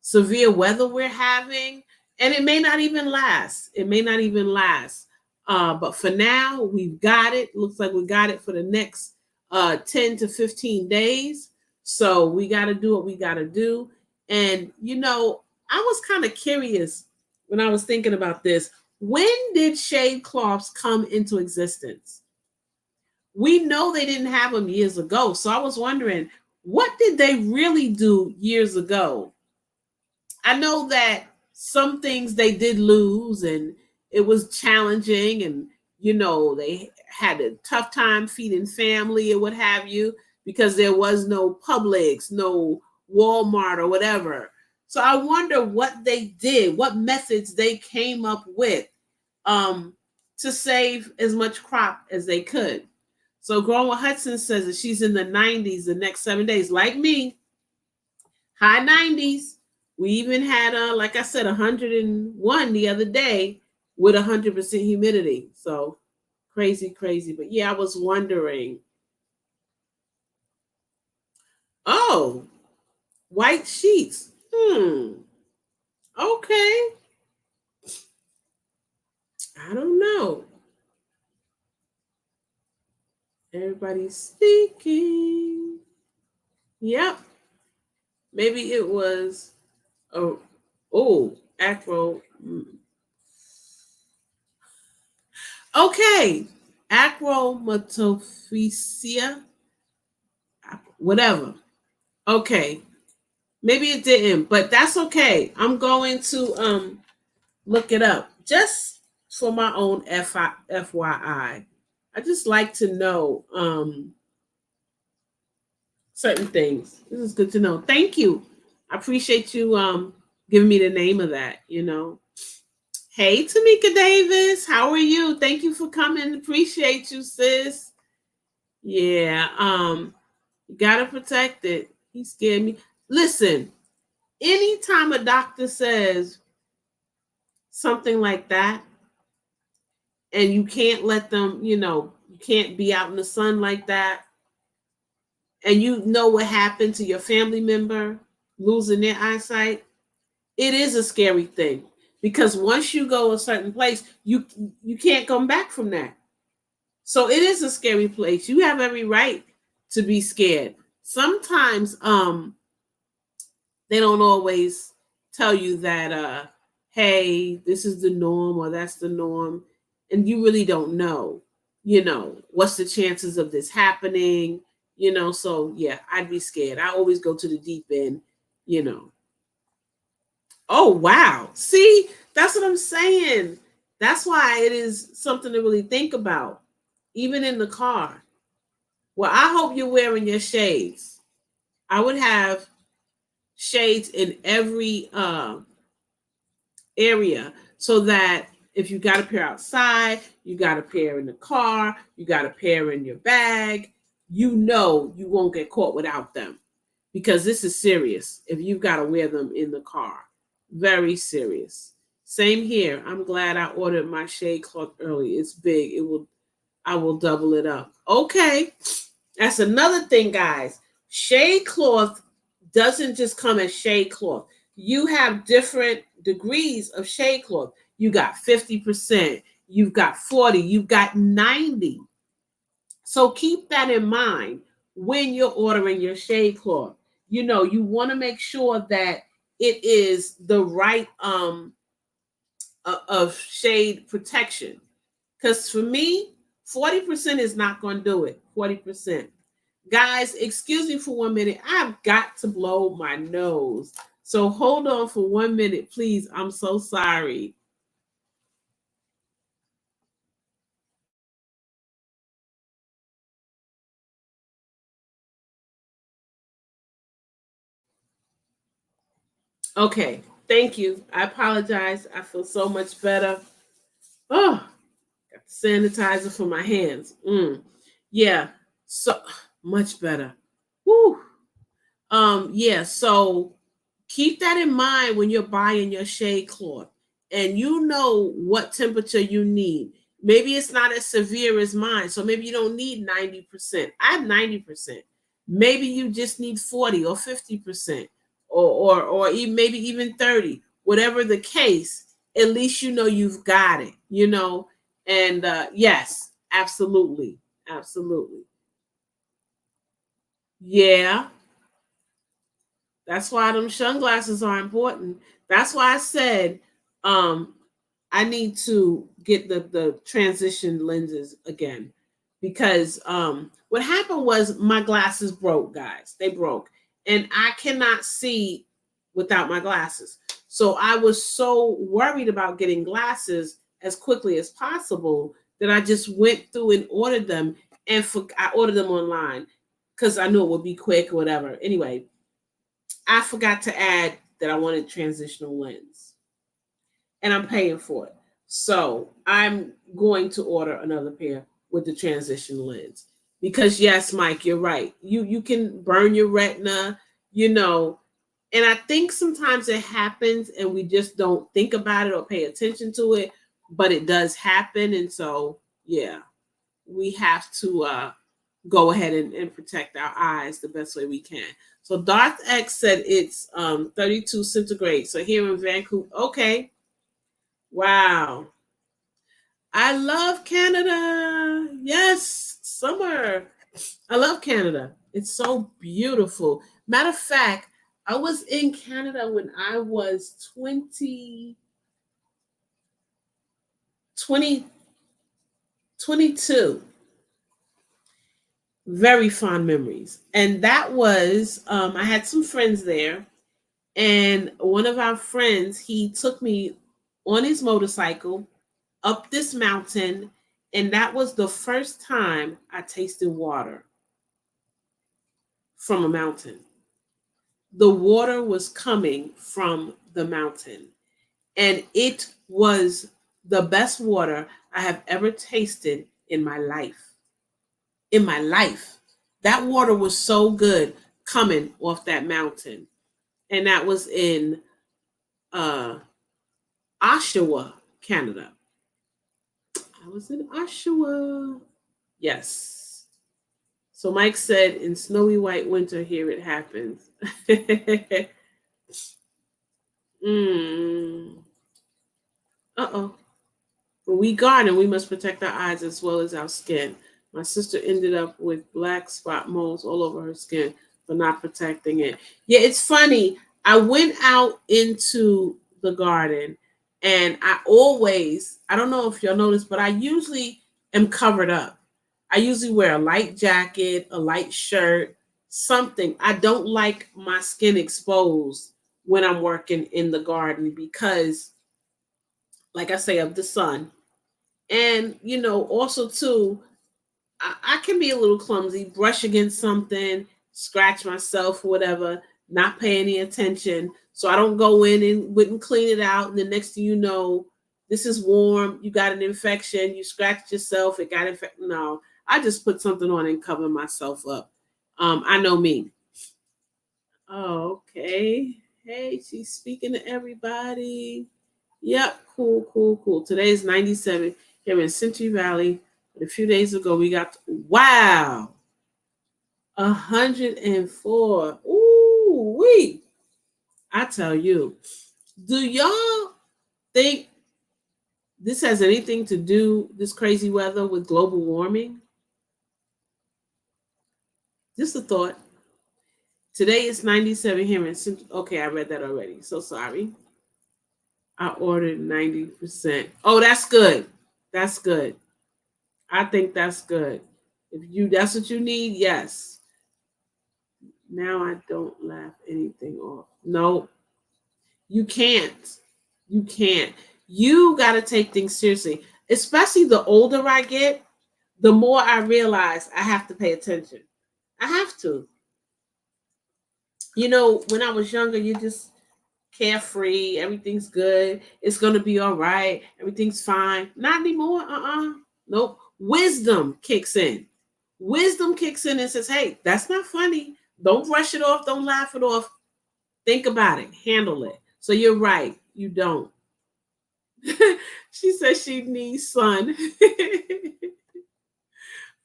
severe weather we're having. And it may not even last. It may not even last. But for now, we've got it. Looks like we got it for the next 10 to 15 days. So we got to do what we got to do. And, I was kind of curious when I was thinking about this. When did shade cloths come into existence? We know they didn't have them years ago. So I was wondering, what did they really do years ago? I know that some things they did lose and it was challenging, and they had a tough time feeding family or what have you, because there was no Publix, no Walmart or whatever. So I wonder what they did, what methods they came up with um, to save as much crop as they could. So Growing with Hudson says that she's in the 90s the next 7 days, like me, high 90s. We even had, like I said, 101 the other day with 100% humidity. So crazy, crazy. But yeah, I was wondering. Oh, white sheets. Okay. I don't know. Everybody's speaking. Yep. Maybe it was acro. Okay. Acromatophysia. Whatever. Okay. Maybe it didn't, but that's okay. I'm going to look it up just for my own FYI. I just like to know certain things. This is good to know. Thank you. I appreciate you giving me the name of that. Hey, Tamika Davis, how are you? Thank you for coming. Appreciate you, sis. Yeah, you gotta protect it. He scared me. Listen, anytime a doctor says something like that, and you can't let them, you can't be out in the sun like that, and you know what happened to your family member losing their eyesight, it is a scary thing, because once you go a certain place, you can't come back from that. So it is a scary place. You have every right to be scared. Sometimes they don't always tell you that hey, this is the norm or that's the norm, and you really don't know, what's the chances of this happening, so yeah, I'd be scared. I always go to the deep end, you know. Oh wow. See, that's what I'm saying. That's why it is something to really think about, even in the car. Well, I hope you're wearing your shades. I would have shades in every area, so that if you got a pair outside, you got a pair in the car, you got a pair in your bag, you won't get caught without them, because this is serious if you've got to wear them in the car. Very serious. Same here. I'm glad I ordered my shade cloth early. It's big. I will double it up. Okay. That's another thing, guys. Shade cloth doesn't just come as shade cloth. You have different degrees of shade cloth. You got 50%, you've got 40, you've got 90. So keep that in mind when you're ordering your shade cloth. You want to make sure that it is the right of shade protection. Because for me, 40% is not going to do it. 40%. Guys, excuse me for 1 minute. I've got to blow my nose. So hold on for 1 minute, please. I'm so sorry. Okay, thank you. I apologize. I feel so much better. Oh, got the sanitizer for my hands. Yeah, so much better. Woo. Yeah, so keep that in mind when you're buying your shade cloth, and you know what temperature you need. Maybe it's not as severe as mine, so maybe you don't need 90%. I have 90%. Maybe you just need 40 or 50%, or even maybe even 30. Whatever the case, at least you know you've got it, And yes, absolutely. Absolutely. Yeah. That's why them sunglasses are important. That's why I said um I need to get the transition lenses again because what happened was my glasses broke, guys. They broke. And I cannot see without my glasses. So I was so worried about getting glasses as quickly as possible that I just went through and ordered them I ordered them online cuz I knew it would be quick or whatever. Anyway, I forgot to add that I wanted transitional lens and I'm paying for it. So I'm going to order another pair with the transition lens. Because yes, Mike, you're right. You can burn your retina, you know, and I think sometimes it happens and we just don't think about it or pay attention to it, but it does happen. And so yeah, we have to go ahead and protect our eyes the best way we can. So Darth X said it's 32 centigrade. So here in Vancouver, okay. Wow. I love Canada. Yes, summer. I love Canada. It's so beautiful. Matter of fact, I was in Canada when I was 20 22. Very fond memories. And that was, I had some friends there. And one of our friends, he took me on his motorcycle up this mountain. And that was the first time I tasted water from a mountain. The water was coming from the mountain. And it was the best water I have ever tasted in my life. In my life. That water was so good coming off that mountain. And that was in uh, Oshawa, Canada. I was in Oshawa. Yes. So Mike said, in snowy white winter, here it happens. mm. Uh-oh. When we garden, we must protect our eyes as well as our skin. My sister ended up with black spot moles all over her skin for not protecting it. Yeah, it's funny. I went out into the garden and I don't know if y'all noticed, but I usually am covered up. I usually wear a light jacket, a light shirt, something. I don't like my skin exposed when I'm working in the garden because, like I say, of the sun. And, also too, I can be a little clumsy, brush against something, scratch myself or whatever, not pay any attention. So I don't go in and wouldn't clean it out. And the next thing you know, this is warm, you got an infection, you scratched yourself, it got infected. No, I just put something on and cover myself up. I know me. Oh, okay. Hey, she's speaking to everybody. Yep, cool, cool, cool. Today is 97 here in Century Valley. But a few days ago, we got, wow, 104. Ooh, wee. I tell you, do y'all think this has anything to do, this crazy weather, with global warming? Just a thought. Today is 97 here in Century. Okay, I read that already. So sorry. I ordered 90%. Oh, that's good. That's good. I think that's good. If that's what you need, yes. Now I don't laugh anything off. No, you can't. You can't. You got to take things seriously. Especially the older I get, the more I realize I have to pay attention. I have to. When I was younger, you just carefree, everything's good, it's gonna be all right, everything's fine. Not anymore. Nope. Wisdom kicks in. Wisdom kicks in and says, hey, that's not funny. Don't brush it off, don't laugh it off. Think about it, handle it. So you're right, you don't. She says she needs sun.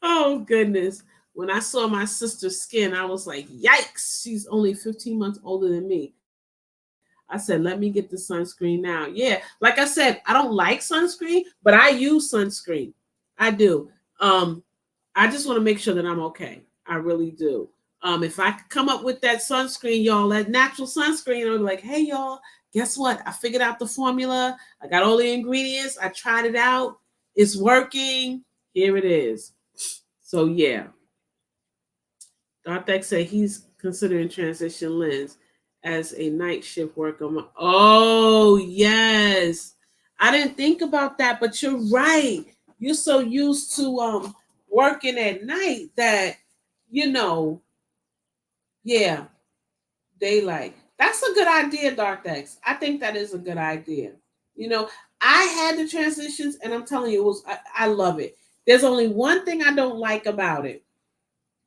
Oh goodness. When I saw my sister's skin, I was like, yikes, she's only 15 months older than me. I said, let me get the sunscreen now. Yeah, like I said, I don't like sunscreen, but I use sunscreen. I do. Um, I just want to make sure that I'm okay. I really do. If I could come up with that sunscreen, y'all, that natural sunscreen, I'll be like, hey, y'all, guess what? I figured out the formula. I got all the ingredients. I tried it out. It's working. Here it is. So, yeah. Darthek said he's considering transition lens as a night shift worker. Oh, yes. I didn't think about that, but you're right. You're so used to working at night that, you know, yeah, daylight. That's a good idea, Darthex. I think that is a good idea. You know, I had the transitions, and I'm telling you, I love it. There's only one thing I don't like about it.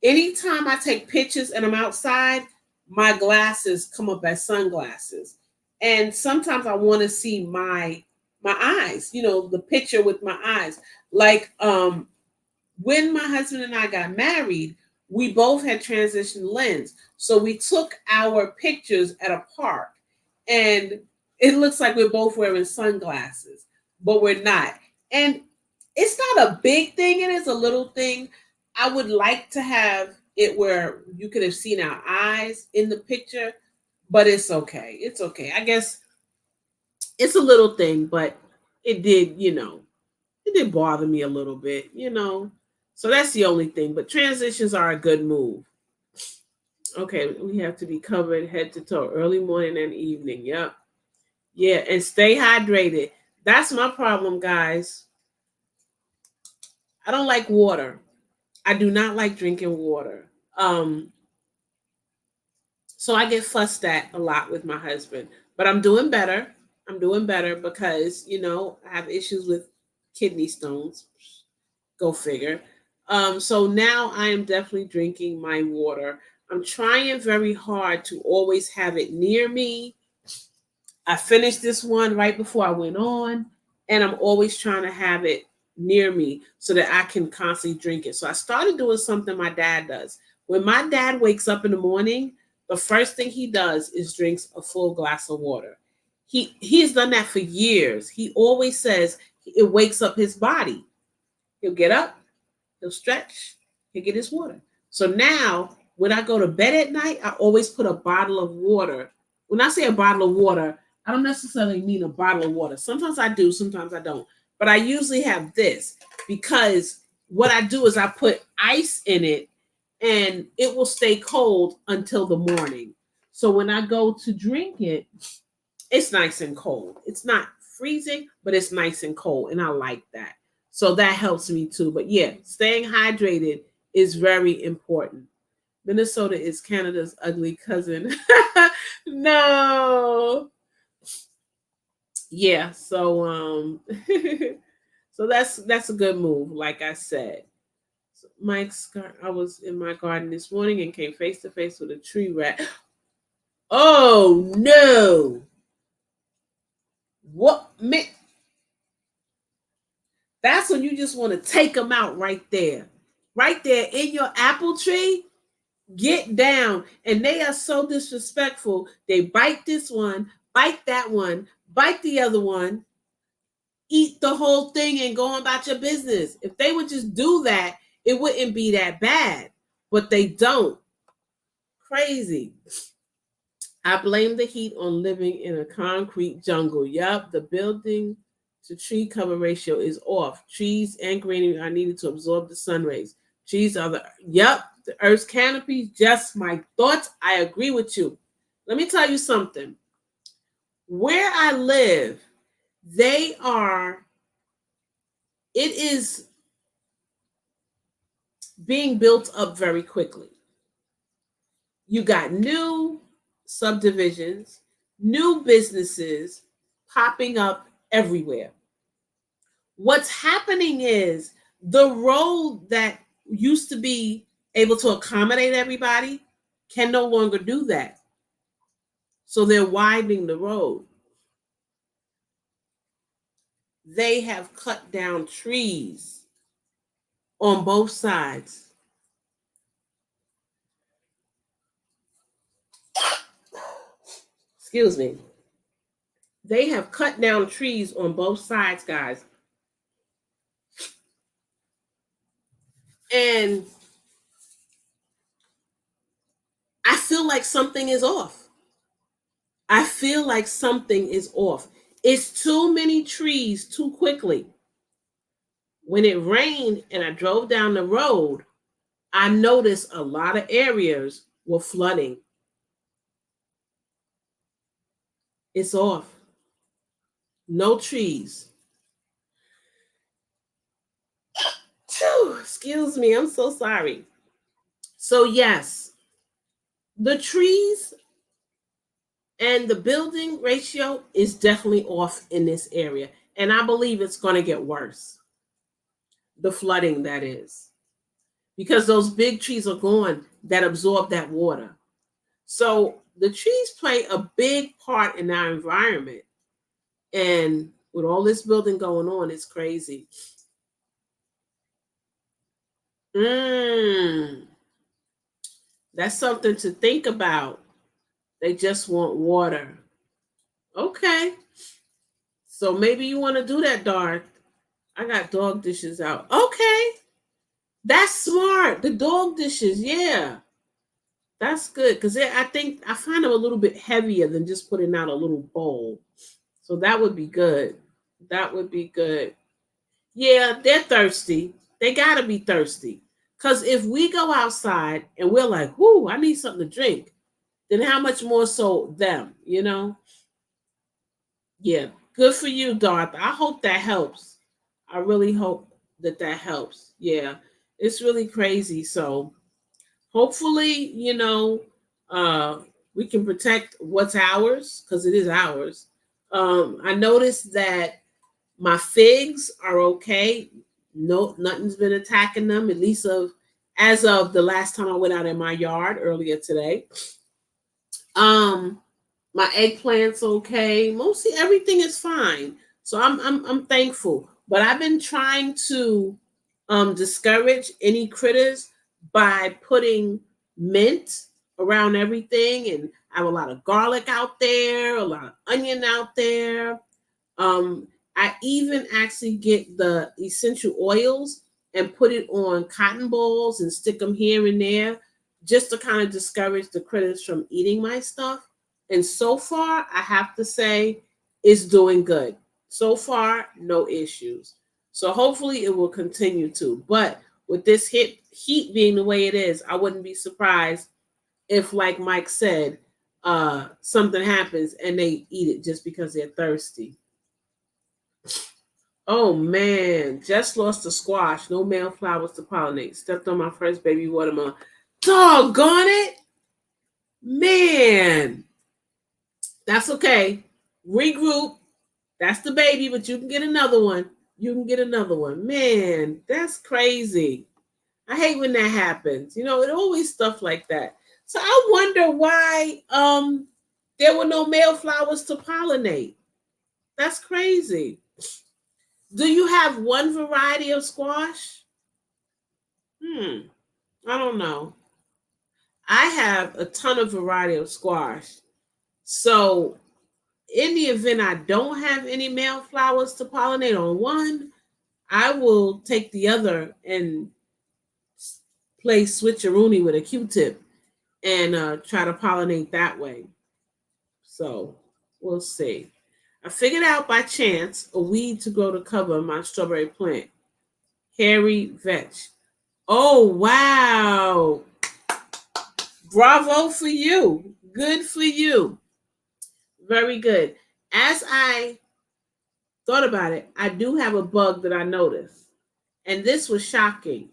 Anytime I take pictures and I'm outside, my glasses come up as sunglasses. And sometimes I want to see my eyes, the picture with my eyes. Like when my husband and I got married, we both had transition lens. So we took our pictures at a park and it looks like we're both wearing sunglasses, but we're not. And it's not a big thing, it is a little thing. I would like to have it where you could have seen our eyes in the picture, but it's okay. It's okay. I guess it's a little thing, but it did, it did bother me a little bit. So that's the only thing. But transitions are a good move. Okay, we have to be covered head to toe, early morning and evening. Yep. Yeah, and stay hydrated. That's my problem, guys. I don't like water. I do not like drinking water. So I get fussed at a lot with my husband. But I'm doing better. I'm doing better because, I have issues with kidney stones. Go figure. So now I am definitely drinking my water. I'm trying very hard to always have it near me. I finished this one right before I went on, and I'm always trying to have it near me so that I can constantly drink it. So I started doing something my dad does. When my dad wakes up in the morning, the first thing he does is drinks a full glass of water. He's done that for years. He always says it wakes up his body. He'll get up, he'll stretch, he'll get his water. So now, when I go to bed at night, I always put a bottle of water. When I say a bottle of water, I don't necessarily mean a bottle of water. Sometimes I do, sometimes I don't. But I usually have this because what I do is I put ice in it and it will stay cold until the morning. So when I go to drink it, it's nice and cold. It's not freezing, but it's nice and cold. And I like that. So that helps me too. But yeah, staying hydrated is very important. Minnesota is Canada's ugly cousin. No. Yeah, so so that's a good move, like I said. So I was in my garden this morning and came face to face with a tree rat. Oh no. What man? That's when you just want to take them out right there. Right there in your apple tree. Get down. And they are so disrespectful. They bite this one, bite that one, bite the other one, eat the whole thing and go on about your business. If they would just do that, it wouldn't be that bad. But they don't. Crazy. I blame the heat on living in a concrete jungle. Yup, the building to tree cover ratio is off. Trees and greenery are needed to absorb the sun rays. Trees are the Earth's canopy. Just my thoughts. I agree with you. Let me tell you something. Where I live, it is being built up very quickly. You got new subdivisions, new businesses popping up everywhere. What's happening is the road that used to be able to accommodate everybody can no longer do that. So they're widening the road. They have cut down trees on both sides. Excuse me. They have cut down trees on both sides, guys. And I feel like something is off. I feel like something is off. It's too many trees too quickly. When it rained and I drove down the road, I noticed a lot of areas were flooding. It's off. No trees. Phew, excuse me, I'm so sorry. So, yes, the trees and the building ratio is definitely off in this area. And I believe it's going to get worse. The flooding, that is, because those big trees are gone that absorb that water. So the trees play a big part in our environment. And with all this building going on, it's crazy. Mm, that's something to think about. They just want water. Okay. So maybe you want to do that, Darth. I got dog dishes out. Okay. That's smart. The dog dishes, yeah. That's good because I think I find them a little bit heavier than just putting out a little bowl. So that would be good. That would be good. Yeah, they're thirsty. They gotta be thirsty. Cause if we go outside and we're like, "Whoo, I need something to drink," then how much more so them? You know? Yeah. Good for you, Darth. I hope that helps. I really hope that that helps. Yeah, it's really crazy. So hopefully, uh, we can protect what's ours because it is ours. I noticed that my figs are okay. No, nothing's been attacking them. At least as of the last time I went out in my yard earlier today. Um, my eggplant's okay. Mostly everything is fine. So I'm thankful. But I've been trying to discourage any critters by putting mint around everything, and I have a lot of garlic out there, a lot of onion out there. I even actually get the essential oils and put it on cotton balls and stick them here and there just to kind of discourage the critters from eating my stuff. And so far, I have to say, it's doing good. So far, no issues. So hopefully it will continue to. But with this heat being the way it is, I wouldn't be surprised if, like Mike said, something happens and they eat it just because they're thirsty. Oh man, just lost a squash. No male flowers to pollinate. Stepped on my first baby watermelon. Doggone it, man. That's okay. Regroup. That's the baby, but you can get another one. You can get another one. Man, that's crazy. I hate when that happens. It always stuff like that. So I wonder why there were no male flowers to pollinate. That's crazy. Do you have one variety of squash? Hmm. I don't know. I have a ton of variety of squash. So in the event I don't have any male flowers to pollinate on one, I will take the other and play switcheroony with a Q-tip and try to pollinate that way. So we'll see. I figured out by chance a weed to grow to cover my strawberry plant. Hairy vetch. Oh wow. Bravo for you. Good for you. Very good. As I thought about it, I do have a bug that I noticed. And this was shocking.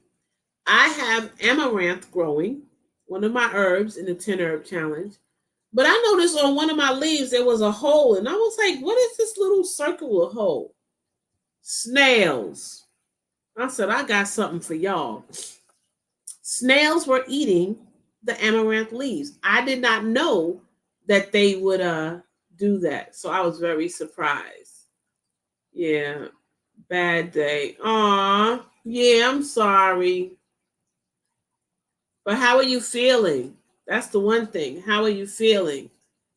I have amaranth growing, one of my herbs in the 10 herb challenge. But I noticed on one of my leaves there was a hole, and I was like, what is this little circular hole? Snails. I said, I got something for y'all. Snails were eating the amaranth leaves. I did not know that they would do that. So I was very surprised. Yeah. Bad day. Aw. Yeah, I'm sorry. But how are you feeling? That's the one thing. How are you feeling?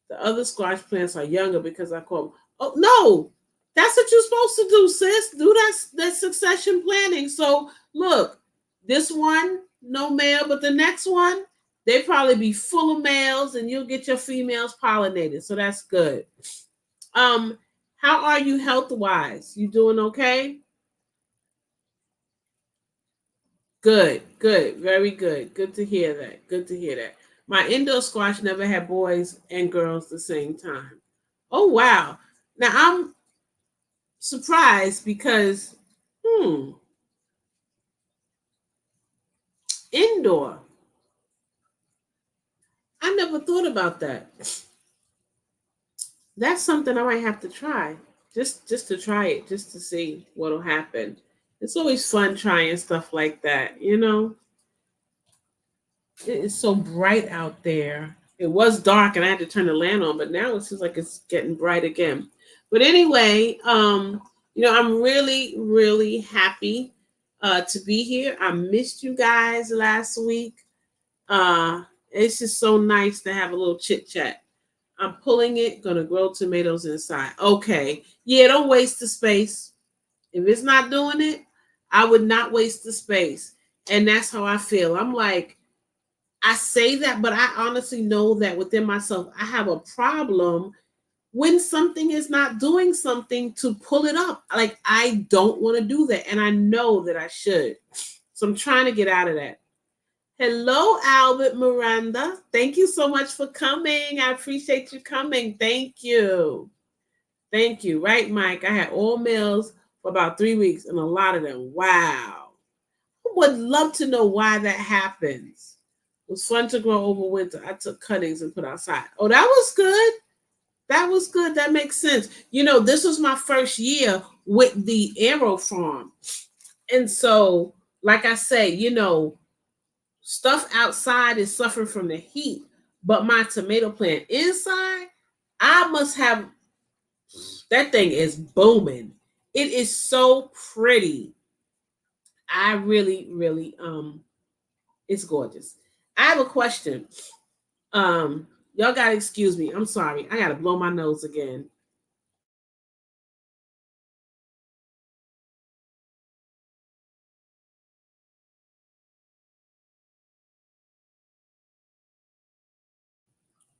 The other squash plants are younger because I call them. Oh no, that's what you're supposed to do, sis. Do that succession planning. So look, this one, no male, but the next one, they probably be full of males and you'll get your females pollinated. So that's good. Um, how are you health wise? You doing okay? Good, good, very good. Good to hear that. Good to hear that. My indoor squash never had boys and girls the same time. Oh wow. Now I'm surprised because hmm, indoor. I never thought about that. That's something I might have to try. Just to try it, just to see what'll happen. It's always fun trying stuff like that, you know? It is so bright out there. It was dark and I had to turn the lamp on, but now it seems like it's getting bright again. But anyway, I'm really, really happy to be here. I missed you guys last week. It's just so nice to have a little chit chat. I'm pulling it, gonna grow tomatoes inside. Okay. Yeah, don't waste the space. If it's not doing it, I would not waste the space. And that's how I feel. I'm like, I say that, but I honestly know that within myself, I have a problem when something is not doing something to pull it up. Like, I don't want to do that. And I know that I should. So I'm trying to get out of that. Hello, Albert Miranda. Thank you so much for coming. I appreciate you coming. Thank you. Thank you. Right, Mike? I had all males for about 3 weeks and a lot of them. Wow. I would love to know why that happens. It was fun to grow over winter. I took cuttings and put outside. Oh, that was good. That was good. That makes sense. This was my first year with the Aero Farm. And so, like I say, stuff outside is suffering from the heat, but my tomato plant inside, I must have that thing is booming. It is so pretty. I really, really, it's gorgeous. I have a question. Y'all gotta excuse me. I'm sorry. I gotta blow my nose again.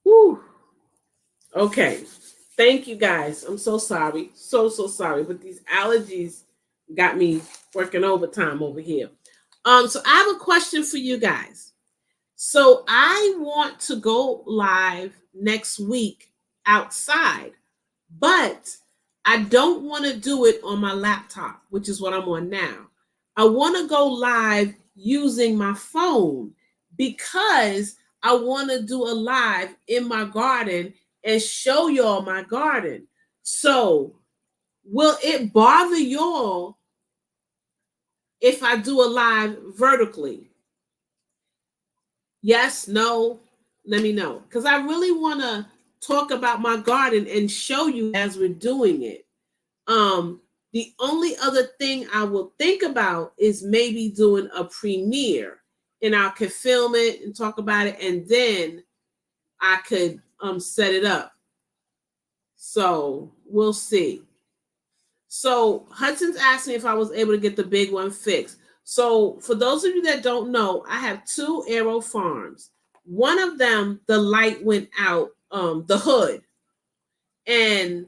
Whew. Okay. Thank you guys. I'm so sorry. So sorry. But these allergies got me working overtime over here. So I have a question for you guys. So I want to go live next week outside, but I don't want to do it on my laptop, which is what I'm on now. I want to go live using my phone because I want to do a live in my garden and show y'all my garden. So, will it bother y'all if I do a live vertically? Yes, no, let me know. Because I really want to talk about my garden and show you as we're doing it. The only other thing I will think about is maybe doing a premiere and I could film it and talk about it and then I could set it up. So we'll see. So Hudson's asked me if I was able to get the big one fixed. So for those of you that don't know, I have two Aero farms. One of them, the light went out, the hood, and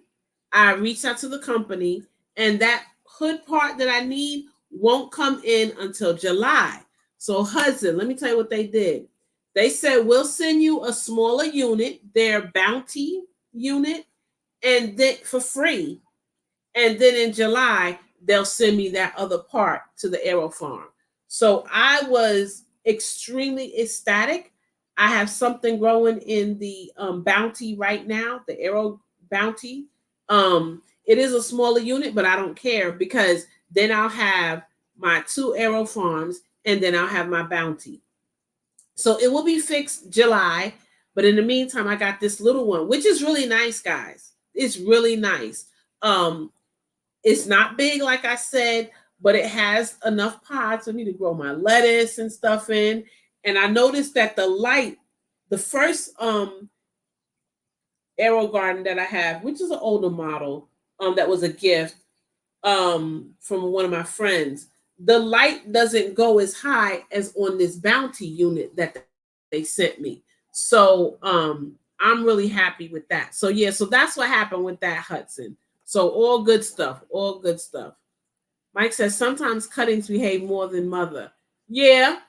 I reached out to the company, and that hood part that I need won't come in until July. So Hudson, let me tell you what they did. They said we'll send you a smaller unit, their bounty unit, and then for free. And then in July, they'll send me that other part to the Aero farm. So I was extremely ecstatic. I have something growing in the bounty right now, the Aero bounty. It is a smaller unit, but I don't care because then I'll have my two Aero farms and then I'll have my bounty. So it will be fixed July, but in the meantime, I got this little one, which is really nice, guys. It's really nice. It's not big, like I said, but it has enough pods for me to grow my lettuce and stuff in. And I noticed that the light, the first Aero garden that I have, which is an older model, that was a gift from one of my friends. The light doesn't go as high as on this Bounty unit that they sent me. So I'm really happy with that. So yeah, so that's what happened with that, Hudson. So all good stuff, all good stuff. Mike says sometimes cuttings behave more than mother. Yeah,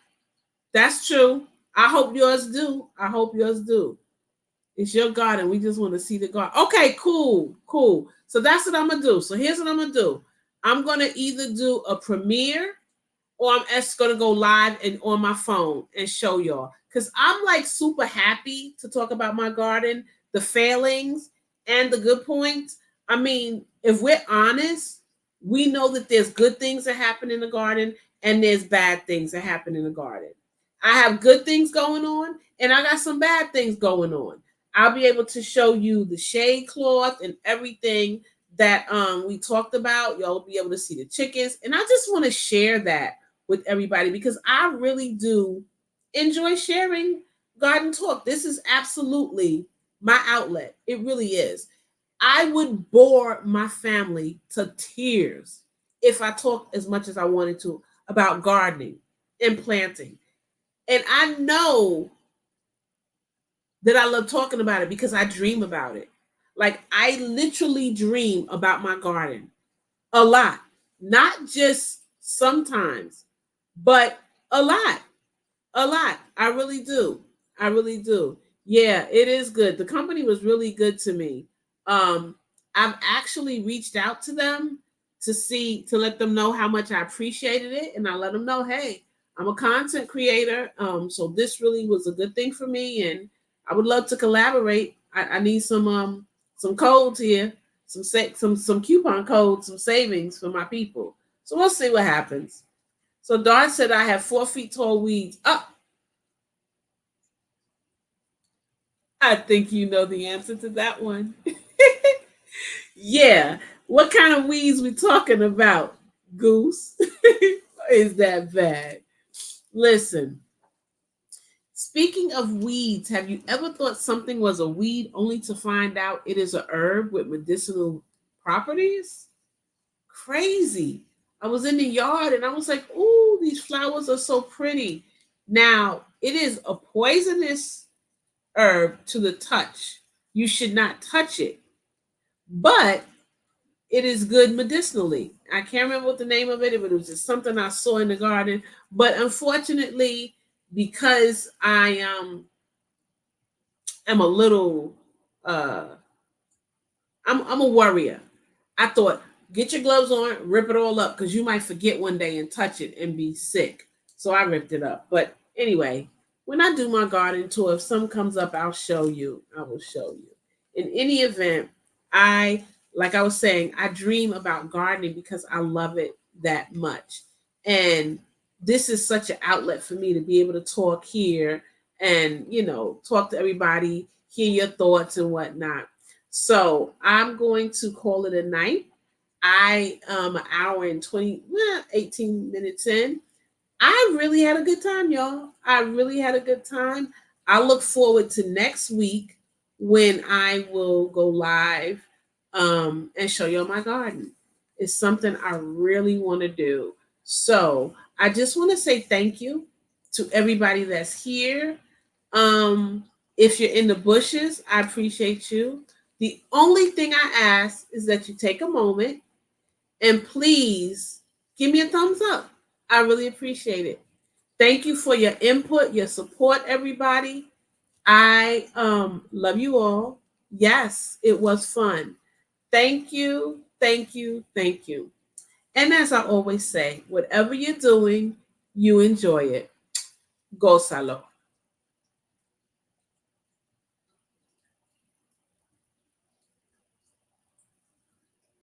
that's true. I hope yours do. I hope yours do. It's your garden. We just want to see the garden. Okay, cool, cool. So that's what I'm gonna do. So here's what I'm gonna do. I'm gonna either do a premiere or I'm just gonna go live and on my phone and show y'all. Cause I'm like super happy to talk about my garden, the failings and the good points. I mean, if we're honest, we know that there's good things that happen in the garden and there's bad things that happen in the garden. I have good things going on and I got some bad things going on. I'll be able to show you the shade cloth and everything that we talked about. Y'all will be able to see the chickens. And I just want to share that with everybody because I really do enjoy sharing garden talk. This is absolutely my outlet. It really is. I would bore my family to tears if I talked as much as I wanted to about gardening and planting. And I know that I love talking about it because I dream about it. Like I literally dream about my garden a lot, not just sometimes, but a lot, a lot. I really do. I really do. Yeah, it is good. The company was really good to me. I've actually reached out to them to let them know how much I appreciated it, and I let them know, hey, I'm a content creator, so this really was a good thing for me, and I would love to collaborate. I need some codes here, some coupon codes, some savings for my people. So we'll see what happens. So Dart said I have 4 feet tall weeds. Oh, I think you know the answer to that one. Yeah. What kind of weeds we talking about, Goose? Is that bad? Listen, speaking of weeds, have you ever thought something was a weed only to find out it is a herb with medicinal properties? Crazy. I was in the yard and I was like, "Ooh, these flowers are so pretty." Now, it is a poisonous herb to the touch. You should not touch it. But it is good medicinally. I can't remember what the name of it, but it was just something I saw in the garden. But unfortunately, because I am a little I'm a worrier. I thought, get your gloves on, rip it all up, because you might forget one day and touch it and be sick. So I ripped it up. But anyway, when I do my garden tour, if some comes up, I'll show you. I will show you. In any event, like I was saying, I dream about gardening because I love it that much. And this is such an outlet for me to be able to talk here and, talk to everybody, hear your thoughts and whatnot. So I'm going to call it a night. I an hour and 18 minutes in. I really had a good time, y'all. I really had a good time. I look forward to next week when I will go live and show y'all my garden. It's something I really want to do. So I just want to say thank you to everybody that's here. If you're in the bushes, I appreciate you. The only thing I ask is that you take a moment and please give me a thumbs up. I really appreciate it. Thank you for your input, your support, everybody. I love you all. Yes, it was fun. Thank you, thank you, thank you. And as I always say, whatever you're doing, you enjoy it. Gózalo.